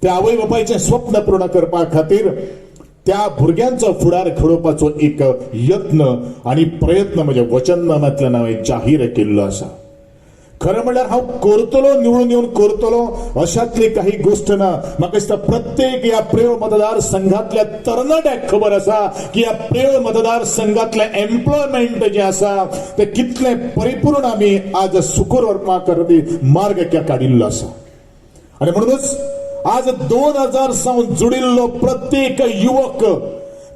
Speaker 9: त्या आवय बापायचे स्वप्न पूर्ण करपा खातीर, त्या भुरग्यांचो फुडार घडोवपाचो एक यत्न आणि प्रयत्न म्हज्या वचननाम्यांतल्यान हांवें जाहीर केल्लो आसा. खरं म्हणल्यार हांव करतलो, निवडून येवन करतलो अशातली काही गोष्ट ना. म्हाका दिसता प्रत्येक ह्या प्रेव मतदारसंघातल्या तरणाट्याक खबर आसा की ह्या प्रेव मतदारसंघातले एम्प्लॉयमेंट जे आसा ते कितले परिपूर्ण आमी आज सुखूर व्हरपा खातीर मार्ग काडिल्लो आसा. आणि म्हणूनच आज 2000 सावन जुडिल्लो प्रत्येक युवक,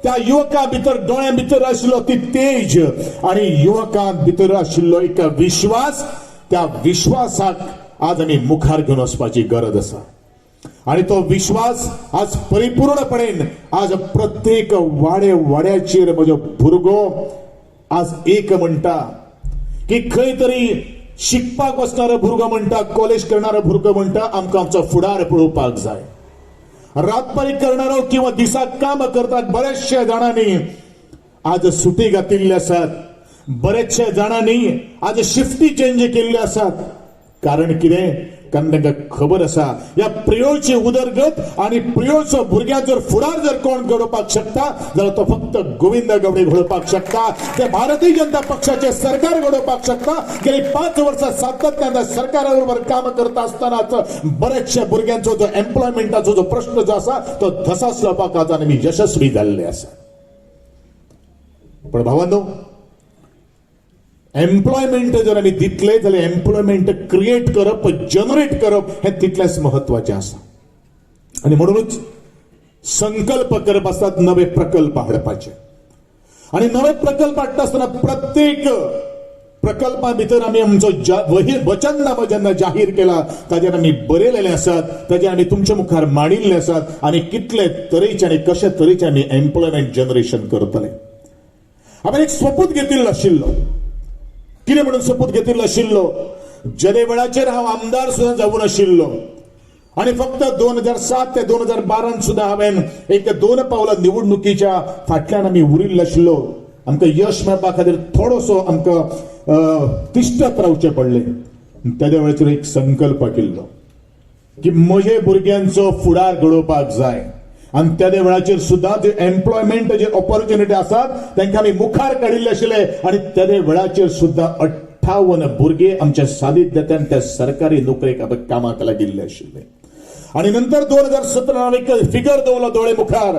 Speaker 9: त्या युवकां भितर दोळ्यां भितर आशिल्लो ती तेज आणि युवकां भितर आशिल्लो एक विश्वास, त्या विश्वासाक आज आमी मुखार घेवन वचपाची गरज आसा. आणि तो विश्वास आज परिपूर्णपणेन आज प्रत्येक वाड्याचेर म्हजो भुरगो आज एक म्हणटा की खंय तरी शिकपाक वचणारो भुरगो म्हणटा, कॉलेज करणारो भुरगो म्हणटा, आमकां आमचो फुडार पळोवपाक जाय. रातपारी करणारो किंवा दिसाक काम करतात बरेचशे जाणांनी आज सुटी घातिल्ले आसात. बरेचशे जाणांनी आज शिफ्टी चेंज केल्ले आसात. कारण कितें? कारण तांकां खबर आसा ह्या प्रियोची उदरगत आणि प्रियोचो भुरग्याचो फुडार जर कोण घडोवपाक शकता जाल्यार तो फक्त गोविंद गावडे घडोवपाक शकता. ते भारतीय जनता पक्षाचे सरकार घडोवपाक शकता. गेली 5 वर्सां सातत्यान सरकारा बरोबर काम करता आसतनाच बरेचशे भुरग्यांचो जो एम्प्लॉयमेंटाचो जो प्रश्न जो आसा तो धसास लावपाक आज आमी यशस्वी जाल्ले आसा. पण भावांनो, एम्प्लॉयमेंट जर आमी दितले जाल्यार एम्प्लॉयमेंट क्रिएट करप, जनरेट करप हे तितलेच महत्वाचे आसा. आणि म्हणूनच संकल्प करप आसतात नवे प्रकल्प हाडपाचे. आणि नवे प्रकल्प हाडटा आसतना प्रत्येक प्रकल्पा भितर आमी आमचो वचननामा जेन्ना जाहीर केला ताजेर आमी बरयलेले आसात, ताजेर आमी तुमच्या मुखार मांडिल्ले आसात आनी कितले तरेचे आनी कशे तरेचे आमी एम्प्लॉयमेंट जनरेशन करतले. हांवें एक सोपूत घेतिल्लो आशिल्लो. कितें म्हणून सोपूत घेतिल्लो आशिल्लो? जे वेळाचेर हांव आमदार सुद्दां जावन आशिल्लो आणि फक्त 2007 ते 2012 सुद्दां हांवें एक 2 पावलां निवडणुकीच्या फाटल्यान आमी उरिल्लो आशिल्लो. आमकां यश मेळपा खातीर थोडोसो आमकां तिश्टत रावचें पडलें. त्या वेळाचेर एक संकल्प केल्लो की म्हजे भुरग्यांचो फुडार घडोवपाक जाय. आणि त्या वेळाचेर सुद्दां जे एम्प्लॉयमेंट जे ऑपॉर्च्युनिटी आसात तांकां आमी मुखार काडिल्ले आशिल्ले. आणि त्या वेळाचेर सुद्दां 58 भुरगे आमच्या सानिध्यान त्या सरकारी नोकरेक कामाक लागिल्ले आशिल्ले. आणि नंतर 2017 हांवें एक फिगर दवरलो दोळे मुखार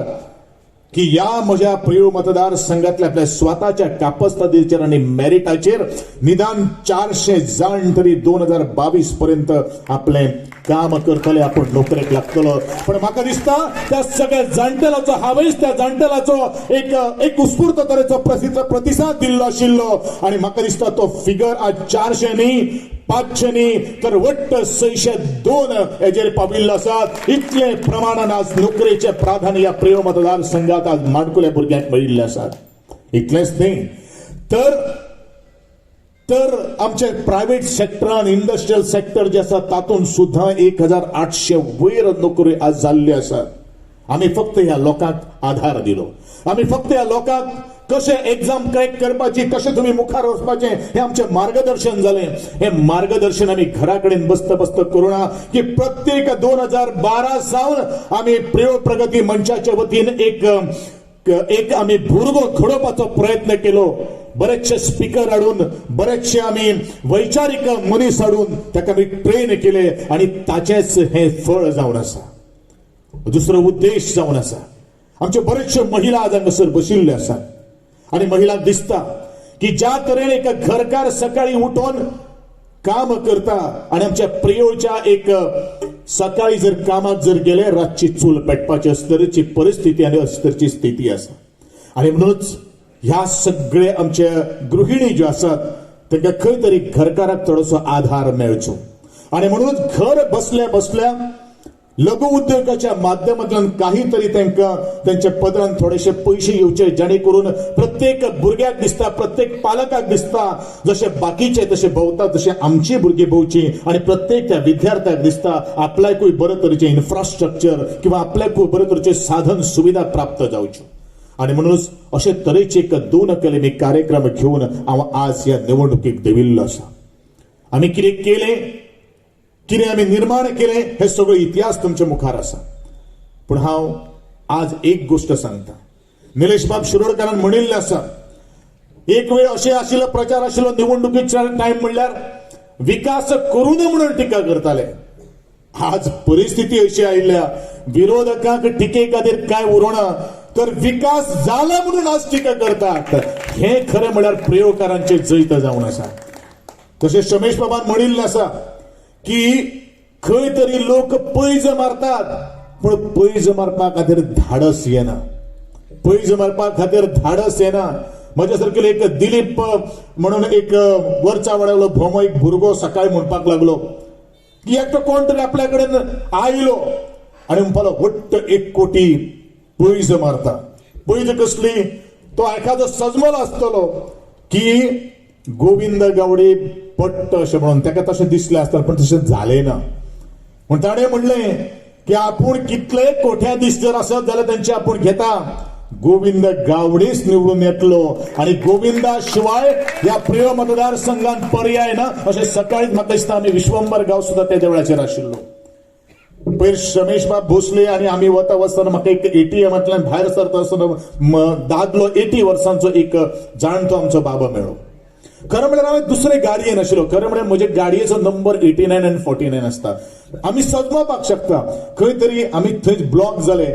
Speaker 9: की या म्हज्या प्रिय मतदारसंघातल्या आपल्या स्वताच्या कापस्तदेचेर आणि मेरिटाचेर निदान 400 जाण तरी 2022 पर्यंत आपले काम करतले, आपण नोकरेक लागतलो. पण म्हाका दिसता त्या सगळ्या जाणटेलाचो हांवेंच त्या जाणटेलाचो एक उत्स्फूर्त तरेचो प्रतिसाद दिल्लो आशिल्लो. आणि म्हाका दिसता तो फिगर आज 400 न्ही, 500 न्ही, तर वट्ट 602 हेजेर पाविल्लो आसात. इतले प्रमाणान आज नोकरेचे प्राधान्य या प्रिय मतदारसंघात आज माणकुल्या भुरग्यांक मेळिल्ले आसात. इतलेंच न्ही तर आमचे प्रायव्हेट सेक्टरान इंडस्ट्रियल सेक्टर जे आसा तातूंत सुद्दां 1800 वयर नोकरी आज जाल्ल्यो आसात. आमी फक्त ह्या लोकांक आधार दिलो. आमी फक्त ह्या लोकांक कशें एग्जाम क्रॅक करपाची, कशें तुम्ही मुखार वचपाचें हें आमचें मार्गदर्शन जालें. हें मार्गदर्शन आमी घरा कडेन बसता बसता करूना की प्रत्येक 2012 सावन आमी प्रयोग प्रगती मंचाच्या वतीन एक आमी भुरगो घडोवपाचो प्रयत्न केलो. बरेचशे स्पीकर हाडून, बरेचशे आमी वैचारीक मनीस हाडून ताका आमी ट्रेन केले आणि ताचेच हे फळ जावन आसा. दुसरो उद्देश जावन आसा. आमचे बरेचशे महिला आज हांगासर बशिल्ले आसात आणि महिलांक दिसता की ज्या तरेन एक घरकार सकाळी उठून काम करता आणि आमच्या प्रियोच्या एक सकाळी जर कामाक जर गेले रातची चूल पेटपाची अस्तरची परिस्थिती आणि अस्तरची स्थिती आसा. आणि म्हणूनच ह्या सगळे आमचे गृहिणी ज्यो आसात तांकां खंय तरी घरकाराक थोडोसो आधार मेळचो. आणि म्हणूनच घर बसल्या बसल्या लघु उद्योगाच्या माध्यमांतल्यान काही तरी तांकां त्यांच्या पदरान थोडेशे पयशे येवचे, जेणे करून प्रत्येक भुरग्याक दिसता, प्रत्येक पालकाक दिसता जशे बाकीचे तशे भोंवता तशे आमची भुरगीं भोंवची आणि प्रत्येक त्या विद्यार्थ्याक दिसता आपल्याकूय बरे तरेचे इन्फ्रास्ट्रक्चर किंवा आपल्याकूय बरे तरेचे साधन सुविधा प्राप्त जावच्यो. आणि म्हणूनच अशे तरेचे एक 2 कलमी कार्यक्रम घेऊन हांव आज ह्या निवडणुकीक देविल्लो आसा. आमी कितें केलें, कितें आमी निर्माण केलें हे सगळो इतिहास तुमच्या मुखार आसा. पूण हांव आज एक गोष्ट सांगता. निलेश बाब शिरोडकारान म्हणिल्लें आसा, एक वेळ अशें आशिल्लो, प्रचार आशिल्लो निवडणुकीचो टायम म्हणल्यार विकास करूं नये म्हणून टिका करताले. आज परिस्थिती अशी आयिल्ल्या विरोधकांक टिके खातीर काय उरोना, तर विकास जाला म्हणून आज टिका करतात. हे खरें म्हळ्यार प्रयोगकारांचे जैत जावन आसा. तशेंच रमेश बाबान म्हणिल्लें आसा की खंय तरी लोक पैज मारतात पण पैज मारपा खातीर धाडस येना. पैज मारपा खातीर धाडस येना. म्हज्या सारकेलो एक दिलीप म्हणून एक वरचा वाड्यालो भोमो एक भुरगो सकाळी म्हणपाक लागलो की एकटो कोण तरी आपल्या कडेन आयलो आणि म्हणपालो वट्ट 1 कोटी पैज मारता. पैज कसली? तो एखादो सजमलो आसतलो की गोविंद गावडे पट्ट अशें म्हणून ताका तशें दिसलें आसतलें, पण तशें जालें ना. म्हण ताणें म्हणलें की आपूण कितले कोट्याधीश जर आसत जाल्यार तांचे आपूण घेता. गोविंद गावडेच निवडून येतलो आणि गोविंदा शिवाय ह्या प्रिय मतदारसंघात पर्याय ना अशें सकाळीच म्हाका दिसता. आमी विश्वंभर गांव सुद्दां त्या देवळाचेर आशिल्लो. पयर रमेश बाब भोसले आणि आमी वता वचतना म्हाका एक एटीएमांतल्यान भायर सरता आसतना दादलो 80 वर्सांचो एक जाणटो आमचो बाबा मेळ्ळो. खरं म्हळ्यार हांवें दुसरे गाडयेन आशिल्लो. खरं म्हळ्यार म्हजे गाडयेचो नंबर 89 आनी 49 आसता. आमी सजमपाक शकता. खंय तरी आमी थंय ब्लॉक जाले.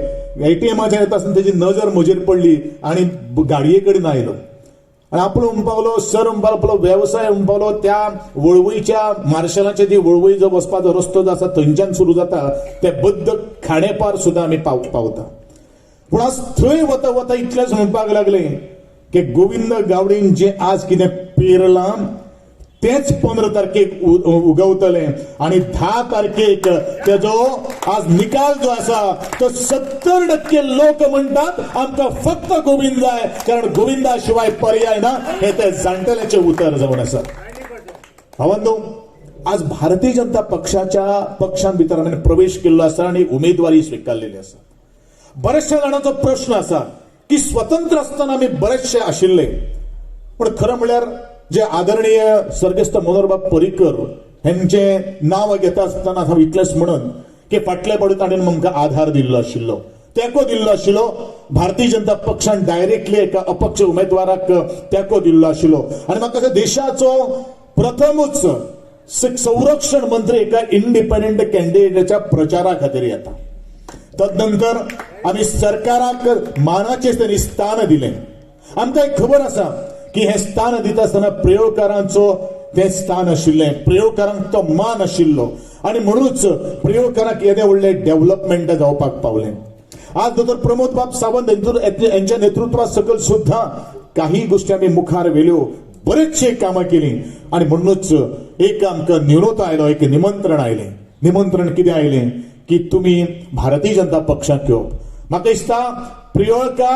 Speaker 9: एटीएमाचेर येता आसतना तेजी नजर म्हजेर पडली आणि गाडये कडेन आयलो आणि आपलो म्हणपालो सर म्हणपालो वेवसाय म्हणपालो त्या वळवयच्या मार्शलाचे ती वळवय जो वचपाचो रस्तो जो आसा थंयच्यान सुरू जाता ते बद्द खांडेपार सुद्दां आमी पावता. पूण आज थंय वता वता इतलेंच म्हणपाक लागले की गोविंद गावडेन जे आज कितें पेरलां तेच 15 तारखेक उगवतले आणि 10 तारखेक तेजो आज निकाल जो आसा तो 70% लोक म्हणटात आमकां फक्त गोविंद जाय, कारण गोविंदा शिवाय पर्याय ना. हे ते जाणटेल्याचे उतर जावन आसा. भावांनो, आज भारतीय जनता पक्षान भितर आमी प्रवेश केल्लो आसा आणि उमेदवारी स्वीकारलेली आसा. बरेचशा जाणांचो प्रश्न आसा की स्वतंत्र आसतना आमी बरेचशे आशिल्ले, पण खरं म्हळ्यार जे आदरणीय सर्गेस्त मनोहरबाब पर्रीकर हेंचे नाव घेता आसतना हांव इतलेंच म्हणन की फाटल्या फावटी ताणें आमकां आधार दिल्लो आशिल्लो, तेंको दिल्लो आशिल्लो. भारतीय जनता पक्षान डायरेक्टली एका अपक्ष उमेदवाराक तेंको दिल्लो आशिल्लो आणि म्हाका देशाचो प्रथमच संरक्षण मंत्री एका इंडिपेंडंट कॅन्डिडेटाच्या प्रचारा खातीर येता. तदनंतर आमी सरकाराक मानाचें तरी स्थान दिलें. आमकां खबर आसा की हे स्थान दिता आसतना प्रयोगकारांचो ते स्थान आशिल्लें, प्रयोगकारांक तो मान आशिल्लो आणि म्हणूनच प्रयोगकारांक येदे व्हडले डेव्हलपमेंट जावपाक पावलें. आज दोतोर प्रमोद बाब सावंत यांच्या नेतृत्वा सकल सुद्धा काही गोष्टी आमी मुखार व्हेल्यो, बरेचशे कामां केली आणि म्हणूनच एक आमकां निरोप आयलो, एक निमंत्रण आयलें. निमंत्रण कितें आयलें की तुमी भारतीय जनता पक्षाक येवप. म्हाका दिसता प्रियोळचे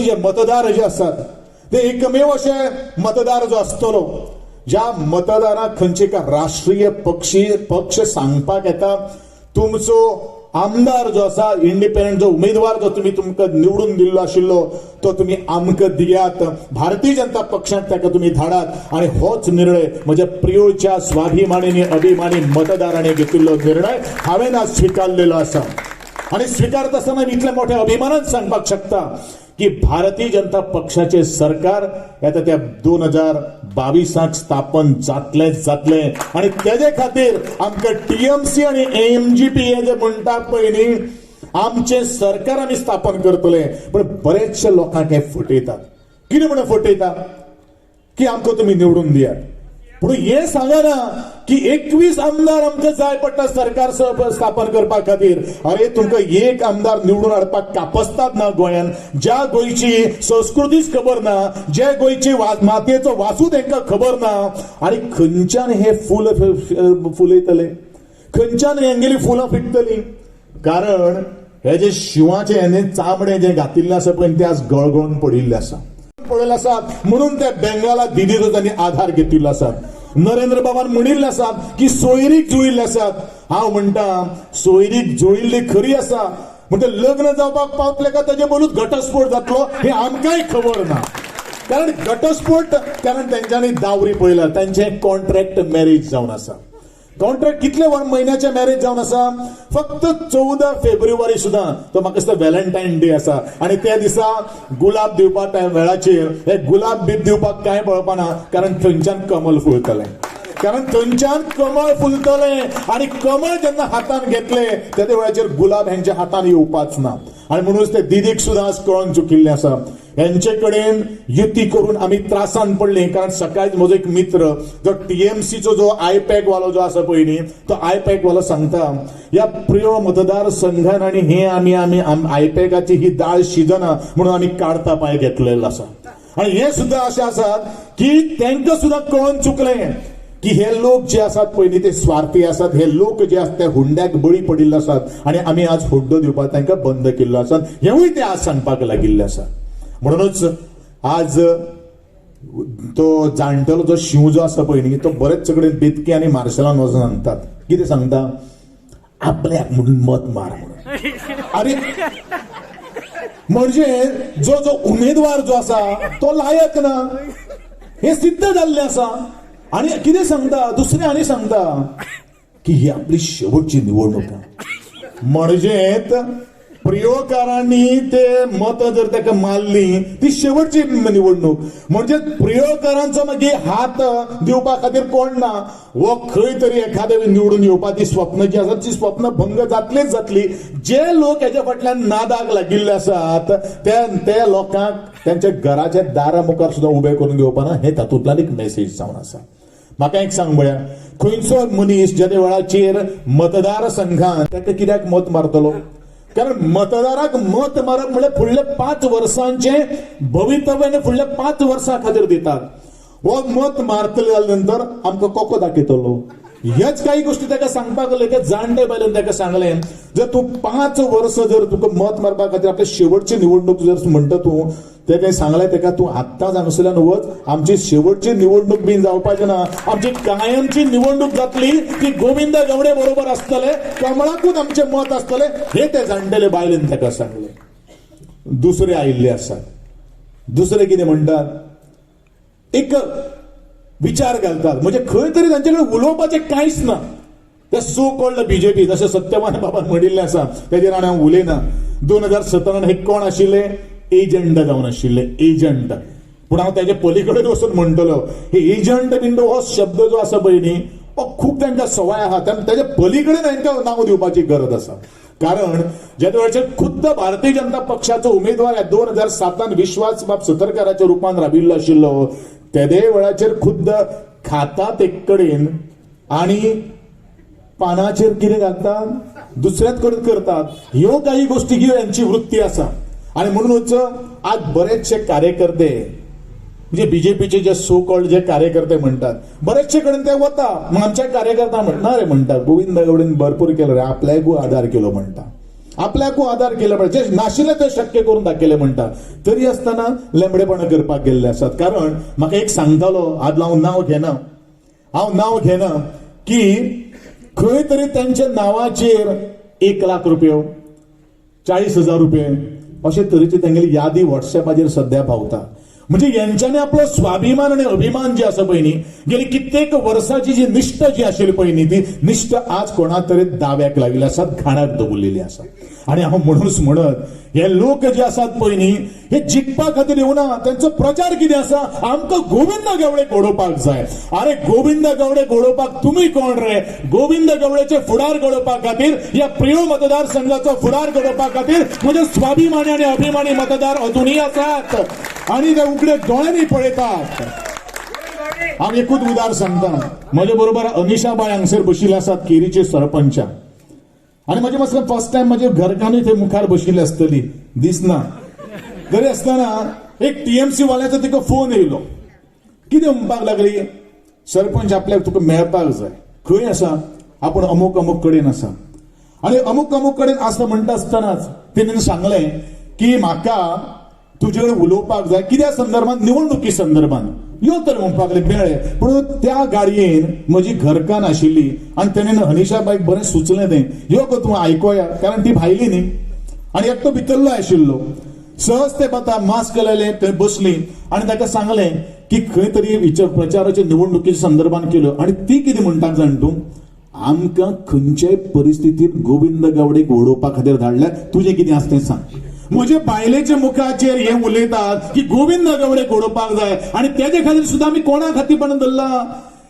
Speaker 9: जे मतदार जे असतात ते एकमेव असे मतदार जो असतलो ज्या मतदाराक खंयचे राष्ट्रीय पक्ष सांगपाक येता तुमचो आमदार जो आसा इंडिपेंडंट जो उमेदवार जो तुम्ही तुमकां निवडून दिल्लो आशिल्लो तो तुम्ही आमकां दियात. भारतीय जनता पक्षाक ताका तुम्ही धाडात आणि होच निर्णय म्हज्या प्रियोच्या स्वाभिमानी अभिमानी मतदारांनी घेतिल्लो निर्णय हांवें आज स्वीकारलेलो आसा. आणि स्वीकारत असताना मी इतल्या मोठ्या अभिमानान सांगपाक शकता की भारतीय जनता पक्षाचे सरकार आता त्या 2022 स्थापन जातले आणि त्याचे खातीर आमकां टीएमसी आणि एमजीपी हे जे म्हणटात पळय न्ही आमचे सरकार आमी स्थापन करतले. पण बरेचशे लोकांक हे फटयतात. कितें म्हणून फटयता की आमकां तुमी निवडून दियात. पूण हे सांगना की 21 आमदार आमकां जाय पडटा सरकार स्थापन करपा खातीर. अरे तुमकां एक आमदार निवडून हाडपाक कापसतात ना गोंयान. ज्या गोंयची संस्कृतीच खबर ना, जे गोंयची मातयेचो वासूच तांकां खबर ना. आणि खंयच्यान हे फुलयतले, खंयच्यान हेंगेली फुलां पिकतली. कारण हे जे शिवाचे हे चामडे जे घातिल्ले आसा पळय ते आज गळगळून पडिल्ले आसा पडलेले आसात. म्हणून त्या बेंगाला दिदीचो त्यांनी आधार घेतिल्लो आसा. नरेंद्र बाबान म्हणिल्ले आसात की सोयरीक जुळिल्ले आसात. हांव म्हणटा सोयरीक जुळिल्ली खरी आसा म्हणजे लग्न जावपाक पावतले का ताचे बोलूच घटस्फोट जातलो हे आमकांय खबर ना. कारण घटस्फोट कारण त्यांच्यानी दावरी पळयला. त्यांचे कॉन्ट्रॅक्ट मॅरेज जावन आसा. कॉन्ट्रॅक्ट कितले म्हयन्याचे मॅरेज जावन आसा. फक्त 14 फेब्रुवारी सुद्धा तो म्हाका दिसता व्हॅलेंटायन डे आसा आणि त्या दिसा गुलाब दिवपाक वेळाचेर हे गुलाब बीब दिवपाक कांय पळपाना. कारण थंयच्यान कमल फुलतले. कारण थंयच्यान कमळ फुलतले आणि कमळ जेन्ना हातान घेतले त्या वेळाचेर गुलाब हेंच्या हातान येवपाच ना. आणि म्हणूनच ते दिदीक सुद्धा आज कळून चुकिल्ले आसा. यांचे कडेन युती करून आम्ही त्रासान पडले. कारण सकाळी म्हजो एक मित्र जो टीएमसीचो जो आयपॅक वालो जो आसा पळय न्ही तो आयपॅक वालो सांगता या प्रिय मतदार संघान आणि हे आम्ही आयपॅकाची ही दाळ शिजना म्हणून आम्ही काढता पाय घेतलेलो आसा. आणि हे सुद्धा असे आसात की तांकां सुद्धा कळून चुकले की हे लोक जे असतात पहिले ते स्वार्थी असतात. हे लोक जे असतात त्या हुंड्याक बळी पडिल्ले असतात आणि आम्ही आज हुड्डो दिवपाक तांकां बंद केल्लो आसा. हेवूय ते आज सांगपाक लागिल्ले आसा. म्हणूनच आज तो जाणटेलो जो शिव जो आसा पळय न्ही तो बरेच कडेन बेतके आणि मार्शलान वचून सांगतात. कितें सांगता आपल्याक म्हणून मत मार म्हणून. अरे म्हणजे जो उमेदवार जो आसा तो लायक ना हे सिद्ध जाल्ले आसा. आणि कितें सांगता दुसरे आनी सांगता की ही आपली शेवटची निवडणूक. म्हणजेच प्रियोकारांनी ते मत जर ताका मारली ती शेवटची निवडणूक. म्हणजे प्रियोकारांचो मागीर हात दिवपा खातीर कोण ना. वो खंय तरी एखादे निवडून येवपाची स्वप्न जी आसात ती स्वप्न भंग जातलीच जातली. जे लोक हेच्या फाटल्यान नादाक लागिल्ले आसात त्या लोकांक त्यांच्या घराच्या दारा मुखार सुद्धा उभे करून घेवपाना हे तातूंतल्यान एक मेसेज जावन आसा. म्हाका एक सांग म्हळ्यार खंयचो मनीस ज्या वेळाचेर मतदार संघान ताका कित्याक मत मारतलो. कारण मतदाराक मत मारप म्हणजे फुडल्या 5 वर्सांचे भवितव्य फुडल्या 5 वर्सां खातीर दितात. वो मत मारतले जाल्या नंतर आमकां कोको दाखयतलो. हेच काही गोष्टी ताका सांगपाक लागले. जाणटे बायलेन ताका सांगलें जर तूं 5 वर्स जर तुका मत मारपा खातीर आपली शेवटची निवडणूक जर म्हणटा तूं ते सांगलें ताका तूं आत्ताच हांगासरल्यान वच. आमची शेवटची निवडणूक बीन जावपाची ना. आमची कायमची निवडणूक जातली ती गोविंद गावडे बरोबर आसतले. कमळाकूच आमचे मत आसतले हे ते जाणटेले बायलेन ताका सांगले. दुसरे आयिल्ले आसात. दुसरे कितें म्हणटात एक विचार घालतात. म्हणजे खंय तरी तांचे कडेन उलोवपाचें कांयच ना. ते सो कॉल्ड बीजेपी जशें सत्यवान बाबान म्हणिल्लें आसा तेजेर आनी हांव उलयना. 2017 हे कोण आशिल्ले एजंट जावन आशिल्ले एजंट. पूण हांव तेजे पलीकडेन वचून म्हणटलो हे एजंट बीन हो शब्द जो आसा पळय न्ही हो खूब तांकां सवाय आहा. तेजे पलीकडेन तांकां नांव दिवपाची गरज आसा. कारण ज्या वेळाचेर खुद्द भारतीय जनता पक्षाचो उमेदवार 2007 विश्वास बाब सतरकाराच्या रुपान राबिल्लो आशिल्लो तेदे वेळाचेर खुद्द खातात एक कडेन आणि पानाचेर कितें घालतात दुसऱ्याच कडेन करतात. ह्यो काही गोष्टी ह्यो यांची वृत्ती आसा. आणि म्हणूनच आज बरेचसे कार्यकर्ते म्हणजे बीजेपीचे जे सो कॉल्ड जे कार्यकर्ते म्हणतात बरेचशे कडेन ते वता. मग आमच्या कार्यकर्ता म्हणणार रे म्हणटा गोविंद गावडेन भरपूर केलो रे आपल्याकू आधार केलो म्हणटा. आपल्याकू आधार केला पाहिजे जे नाशिल्ले ते शक्य करून दाखयले म्हणटा. तरी आसतना लेंबडेपणा करपाक गेल्ले आसात. कारण म्हाका एक सांगतालो आज हांव नांव घेना की खंय तरी त्यांच्या नावाचेर 1,00,000 40,000 रुपये अशे तरेची तेंगेली यादी व्हॉट्सॲपाचेर सध्या पावता. म्हणजे यांच्याने आपलो स्वाभिमान आणि अभिमान जे आसा पळय न्ही, गेली कित्येक वर्साची जी निष्ठ जी आशिल्ली पळय न्ही, ती निष्ठ आज कोणा तरी दाव्याक लागिल्ली आसा, घाणाक दवरलेली आसा. आणि हांव म्हणूनच म्हणत हे लोक जे आसात पळय न्ही, हे जिखपा खातीर येवना. त्यांचो प्रचार कितें आसा, आमकां गोविंद गावडे घडोवपाक जाय. अरे गोविंद गावडे घडोवपाक तुम्ही कोण रे? गोविंद गावडेचे फुडार घडोवपा खातीर, या प्रियो मतदारसंघाचो फुडार घडोवपा खातीर म्हजे स्वाभिमानी आणि अभिमानी मतदार अजूनही आसात आणि ते उगडे दोळ्यांनी पळयतात. हांव एकूच उदार सांगता. म्हजे बरोबर अनिशाबाई हांगसर बशिल्ले आसात, केरीचे सरपंच. आणि माझे मस्त फर्स्ट टाइम माझे घरकान्नी थंय मुखार बशिल्ली आसतली, दिसना. घरी असताना एक टीएमसी वाल्याचो तिका फोन येयलो. कितें म्हणपाक लागली, सरपंच आपल्याक तुका मेळपाक जाय. खंय आसा? आपण अमूक अमूक कडेन आसा. आणि अमूक अमूक कडेन आसा म्हणटा आसतनाच तेणेन सांगलें की म्हाका तुजे कडेन उलोवपाक जाय. कित्या संदर्भात? निवडणुकी संदर्भात. यो तर म्हणपाक मेळ्ळे. पूण त्या गाडयेन म्हजी घरकान आशिल्ली आणि तेणेन हनिशाबाईक बरें सुचलें तें, यो गो तूं आयकोया, कारण ती भायली न्ही आणि एकटो भितरलो आशिल्लो. सहज ते पता मास्क लायलें, थंय बसली आणि ताका सांगलें की खंय तरी प्रचाराच्या निवडणुकीच्या संदर्भात केलो. आणि ती कितें म्हणटाक जाण तूं, आमकां खंयच्याय परिस्थितीत गोविंद गावडेक ओडोवपा खातीर धाडल्या, तुजें कितें आसा तें सांग. म्हजे बायलेच्या मुखाचेर हे उलयतात की गोविंद गावडे घडोवपाक जाय आणि त्याच्या खातीर सुद्धा आमी कोणा खातीर पण धरला.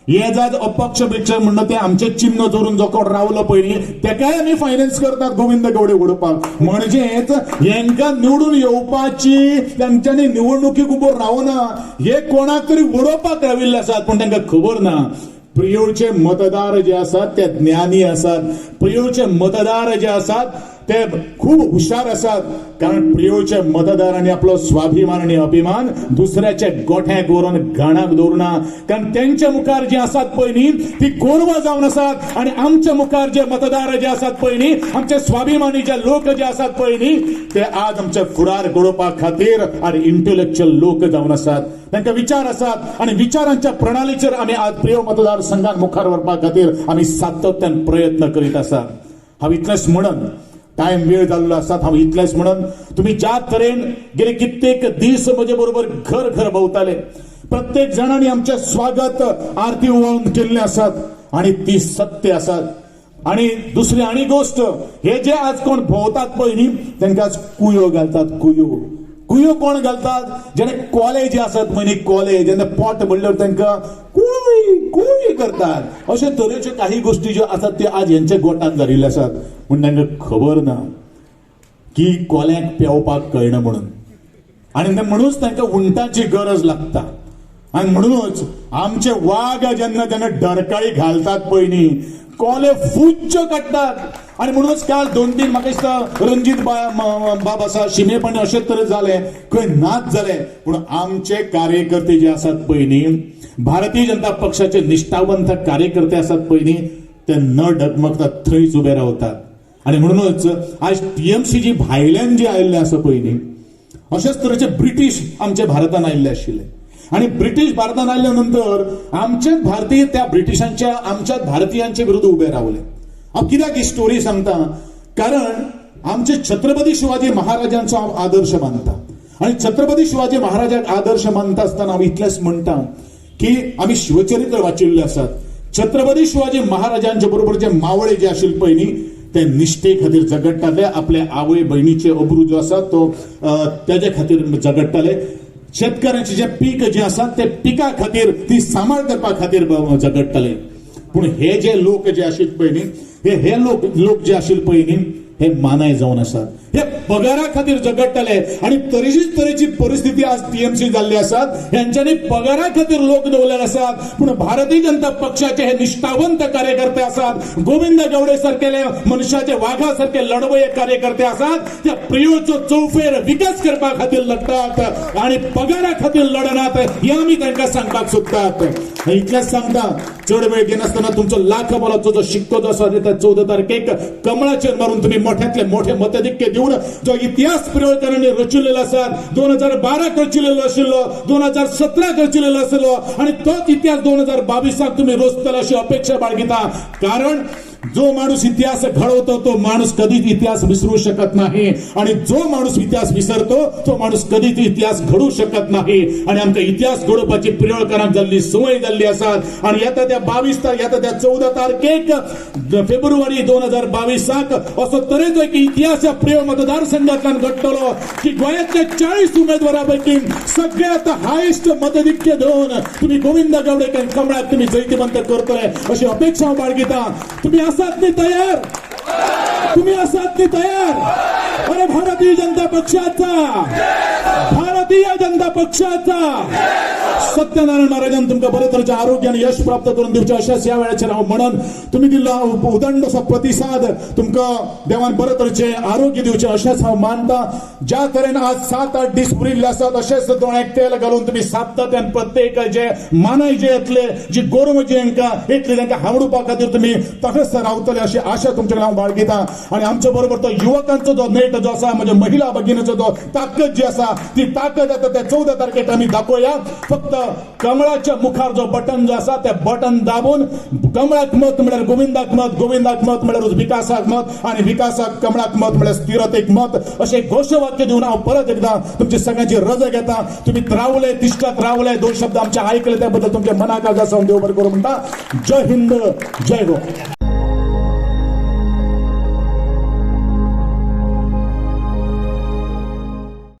Speaker 9: हे जात अपक्ष बिक्ष म्हणून ते आमचे चिन्ह धरून जो कोण रावलो पळय तेकाय आमी फायनान्स करतात गोविंद गावडे घडोवपाक. म्हणजेच हेंकां निवडून येवपाची तांच्यांनी निवडणुकीक उबो रावना, हे कोणाक तरी ओडोवपाक राविल्ले आसात पूण तांकां खबर ना. प्रियोचे मतदार जे आसात ते ज्ञानी आसात. प्रियोचे मतदार जे आसात ते खूप हुशार आसात, कारण प्रियोच्या मतदारांनी आपलो स्वाभिमान आणि अभिमान दुसऱ्याच्या गोठ्याक व्हरून घाणाक दवरना. कारण त्यांच्या मुखार जे आसात पळय न्ही, ती गोरवां जावन आसात. आणि आमच्या मुखार जे मतदार जे आसात पळय न्ही, आमचे स्वाभिमानी जे लोक जे आसात पळय न्ही, ते आज आमचे फुडार घडोवपा खातीर आणि इंटेलेक्च्युअल लोक जावन आसात. तांकां विचार आसात आणि विचारांच्या प्रणालीचेर आमी आज प्रियो मतदारसंघात मुखार व्हरपा खातीर आमी सातत्यान प्रयत्न करीत आसात. हांव इतलेंच म्हणन, टाइम वेळ जाल्लो आसात, हांव इतलेंच म्हणन, तुम्ही ज्या तरेन गेले कित्येक दीस म्हजे बरोबर घर घर भोंवताले, प्रत्येक जाणांनी आमचे स्वागत आरती ओवाळून केल्ले आसात आणि ती सत्य आसात. आणि दुसरी आणि गोष्ट, हे जे आज कोण भोंवतात पळय न्ही, तांकां आज कुयो घालतात. कुयो कोण घालतात? जेणे कोले जे आसात पळय न्ही, कोले जेन्ना पोट भरल्यावर तांकां कुय करतात. अशे तरेच्यो काही गोष्टी ज्यो आसात त्यो आज यांच्या गोटात जाल्ल्यो आसात. पूण तांकां खबर ना की कोल्यांक पेंवपाक कळना म्हणून. आणि म्हणूनच तांकां उंटाची गरज लागता. आणि म्हणूनच आमचे वाघ जेन्ना तेन्ना डरकाळी घालतात पळय न्ही, कोले फुच्च काडटात. आणि म्हणूनच काल 2-3 म्हाका दिसता रणजीत बाब आसा, शिमेपणे अशेच तरे जाले, खंय नाच जाले. पूण आमचे कार्यकर्ते जे आसात पळय न्ही, भारतीय जनता पक्षाचे निष्ठावंत कार्यकर्ते आसात पळय न्ही, ते न डगमगता थंयच उबे रावतात. आणि म्हणूनच आज टीएमसी जी भायल्यान जे आयिल्ले आसा पळय न्ही, अशेच तरेचे ब्रिटीश आमच्या भारतान आयिल्ले आशिल्ले. आणि ब्रिटीश भारतान आयिल्ल्या आमचे भारतीय त्या ब्रिटिशांच्या आमच्या भारतीयांच्या विरुद्ध उभे रावले. हांव कित्याक ही स्टोरी सांगता, कारण आमचे छत्रपती शिवाजी महाराजांचो हांव आदर्श मानता. आणि छत्रपती शिवाजी महाराजाक आदर्श मानता आसतना हांव इतलेंच म्हणटा की आमी शिवचरित्र वाचिल्ले आसात. छत्रपती शिवाजी महाराजांच्या बरोबर जे मावळे जे आशिल्ले पळय न्ही, ते निश्ठे खातीर झगडटाले. आपल्या आवय बहिणीचे अब्रू जो आसा तो तेजे खातीर झगडटाले. शेतकऱ्यांचे जे पीक जे आसा ते पिका खातीर, ती सांबाळ करपा खातीर झगडटाले. पूण हे जे लोक जे आशिल्ले पळय न्ही, हे लोक जे आशिल्ले पळय न्ही, हे मानाय जावन आसात. हे पगारा खातीर झगडटाले. आणि तरेची परिस्थिती आज टीएमसी जाल्ली आसात. यांच्यानी पगारा खातीर लोक दवरलेले आसात. पूण भारतीय जनता पक्षाचे हे निष्ठावंत कार्यकर्ते आसात. गोविंद गावडे सारकेले मनशाचे वाघा सारखे लढवये कार्यकर्ते आसात. त्या प्रियोचो चौफेर विकास करपा खातीर लढतात आणि पगारा खातीर लढनात, हे आमी तांकां सांगपाक सोदतात. इतलेंच सांगता, चड वेळ घेनासतना तुमचो लाख मोलाचो जो शिक्को जो आसा त्या 14 तारखेक कमळाचेर मारून तुम्ही मोठ्यातले मोठे मतदिक्के दिवन जो इतिहास पिरोळकरांनी रचिल्लो आसा, 2012 रचिल्लो आशिल्लो, 2017 रचिल्लो आशिल्लो, आणि तोच इतिहास 2022 तुम्ही रचतले अशी अपेक्षा बाळगिता. कारण
Speaker 11: जो माणूस इतिहास घडवतो तो माणूस कधीच इतिहास विसरू शकत नाही आणि जो माणूस इतिहास विसरतो तो माणूस कधीच इतिहास घडू शकत नाही आणि आमचा इतिहास घडोवपाची पिरवळकरांक जाल्ली संवय जाल्ली आसात आणि येता त्या 14 तारखेक फेब्रुवारी 2022 असो तरेचो एक इतिहास या प्रिय मतदारसंघातल्यान घडटलो की गोंयांतल्या 40 उमेदवारांपैकी सगळ्यात हायेस्ट मतधिक्य घेऊन तुम्ही गोविंद गावडेकर कमळाक तुम्ही जैतिवंत करतले अशी अपेक्षा हांव बाळगिता. तुम्ही आसात न्ही तयार? तुम्ही आसात न्ही तयार? अरे भारतीय जनता पक्षाचा सत्यनारायण महाराजान तुमकां बरे तरेचे आरोग्य आनी यश प्राप्त करून दिवचे अशेंच ह्या वेळाचेर हांव म्हणून तुम्ही दिल्लो उदंड असो प्रतिसाद तुमकां देवान बरे तरेचे आरोग्य दिवचे अशेंच हांव मानता. ज्या तरेन आज 7-8 दीस उरिल्ले आसात अशेंच दोळ्याक तेल घालून तुम्ही सातत्यान प्रत्येक जे मानाय जे येतले जी गोरवां जी हांकां येतली तांकां हांवडोवपा खातीर तुम्ही तशेंच रावतले अशी आशा तुमचे हांव बाळगिता. आणि आमच्या बरोबर तो युवकांचो जो नेट जो आसा म्हणजे महिला भगिनीचो जो ताकद जी आसा ती ताकद आता त्या 14 तारखेक आमी दाखोवया. फक्त कमळाच्या मुखार जो बटन जो आसा ते बटन दाबून कमळाक मत म्हळ्यार गोविंदाक मत, गोविंदाक मत म्हळ्यार विकासाक मत आणि विकासाक कमळाक मत म्हळ्यार स्थिरतेक मत असे घोषवाक्य दिवन हांव परत एकदा तुमची सगळ्यांची रजा घेता. तुम्ही रावले तिश्टात रावले 2 शब्द आमचे ऐकले त्याबद्दल तुमच्या मनाक आसा देव बरें करूं म्हणटा. जय हिंद जय गोवा.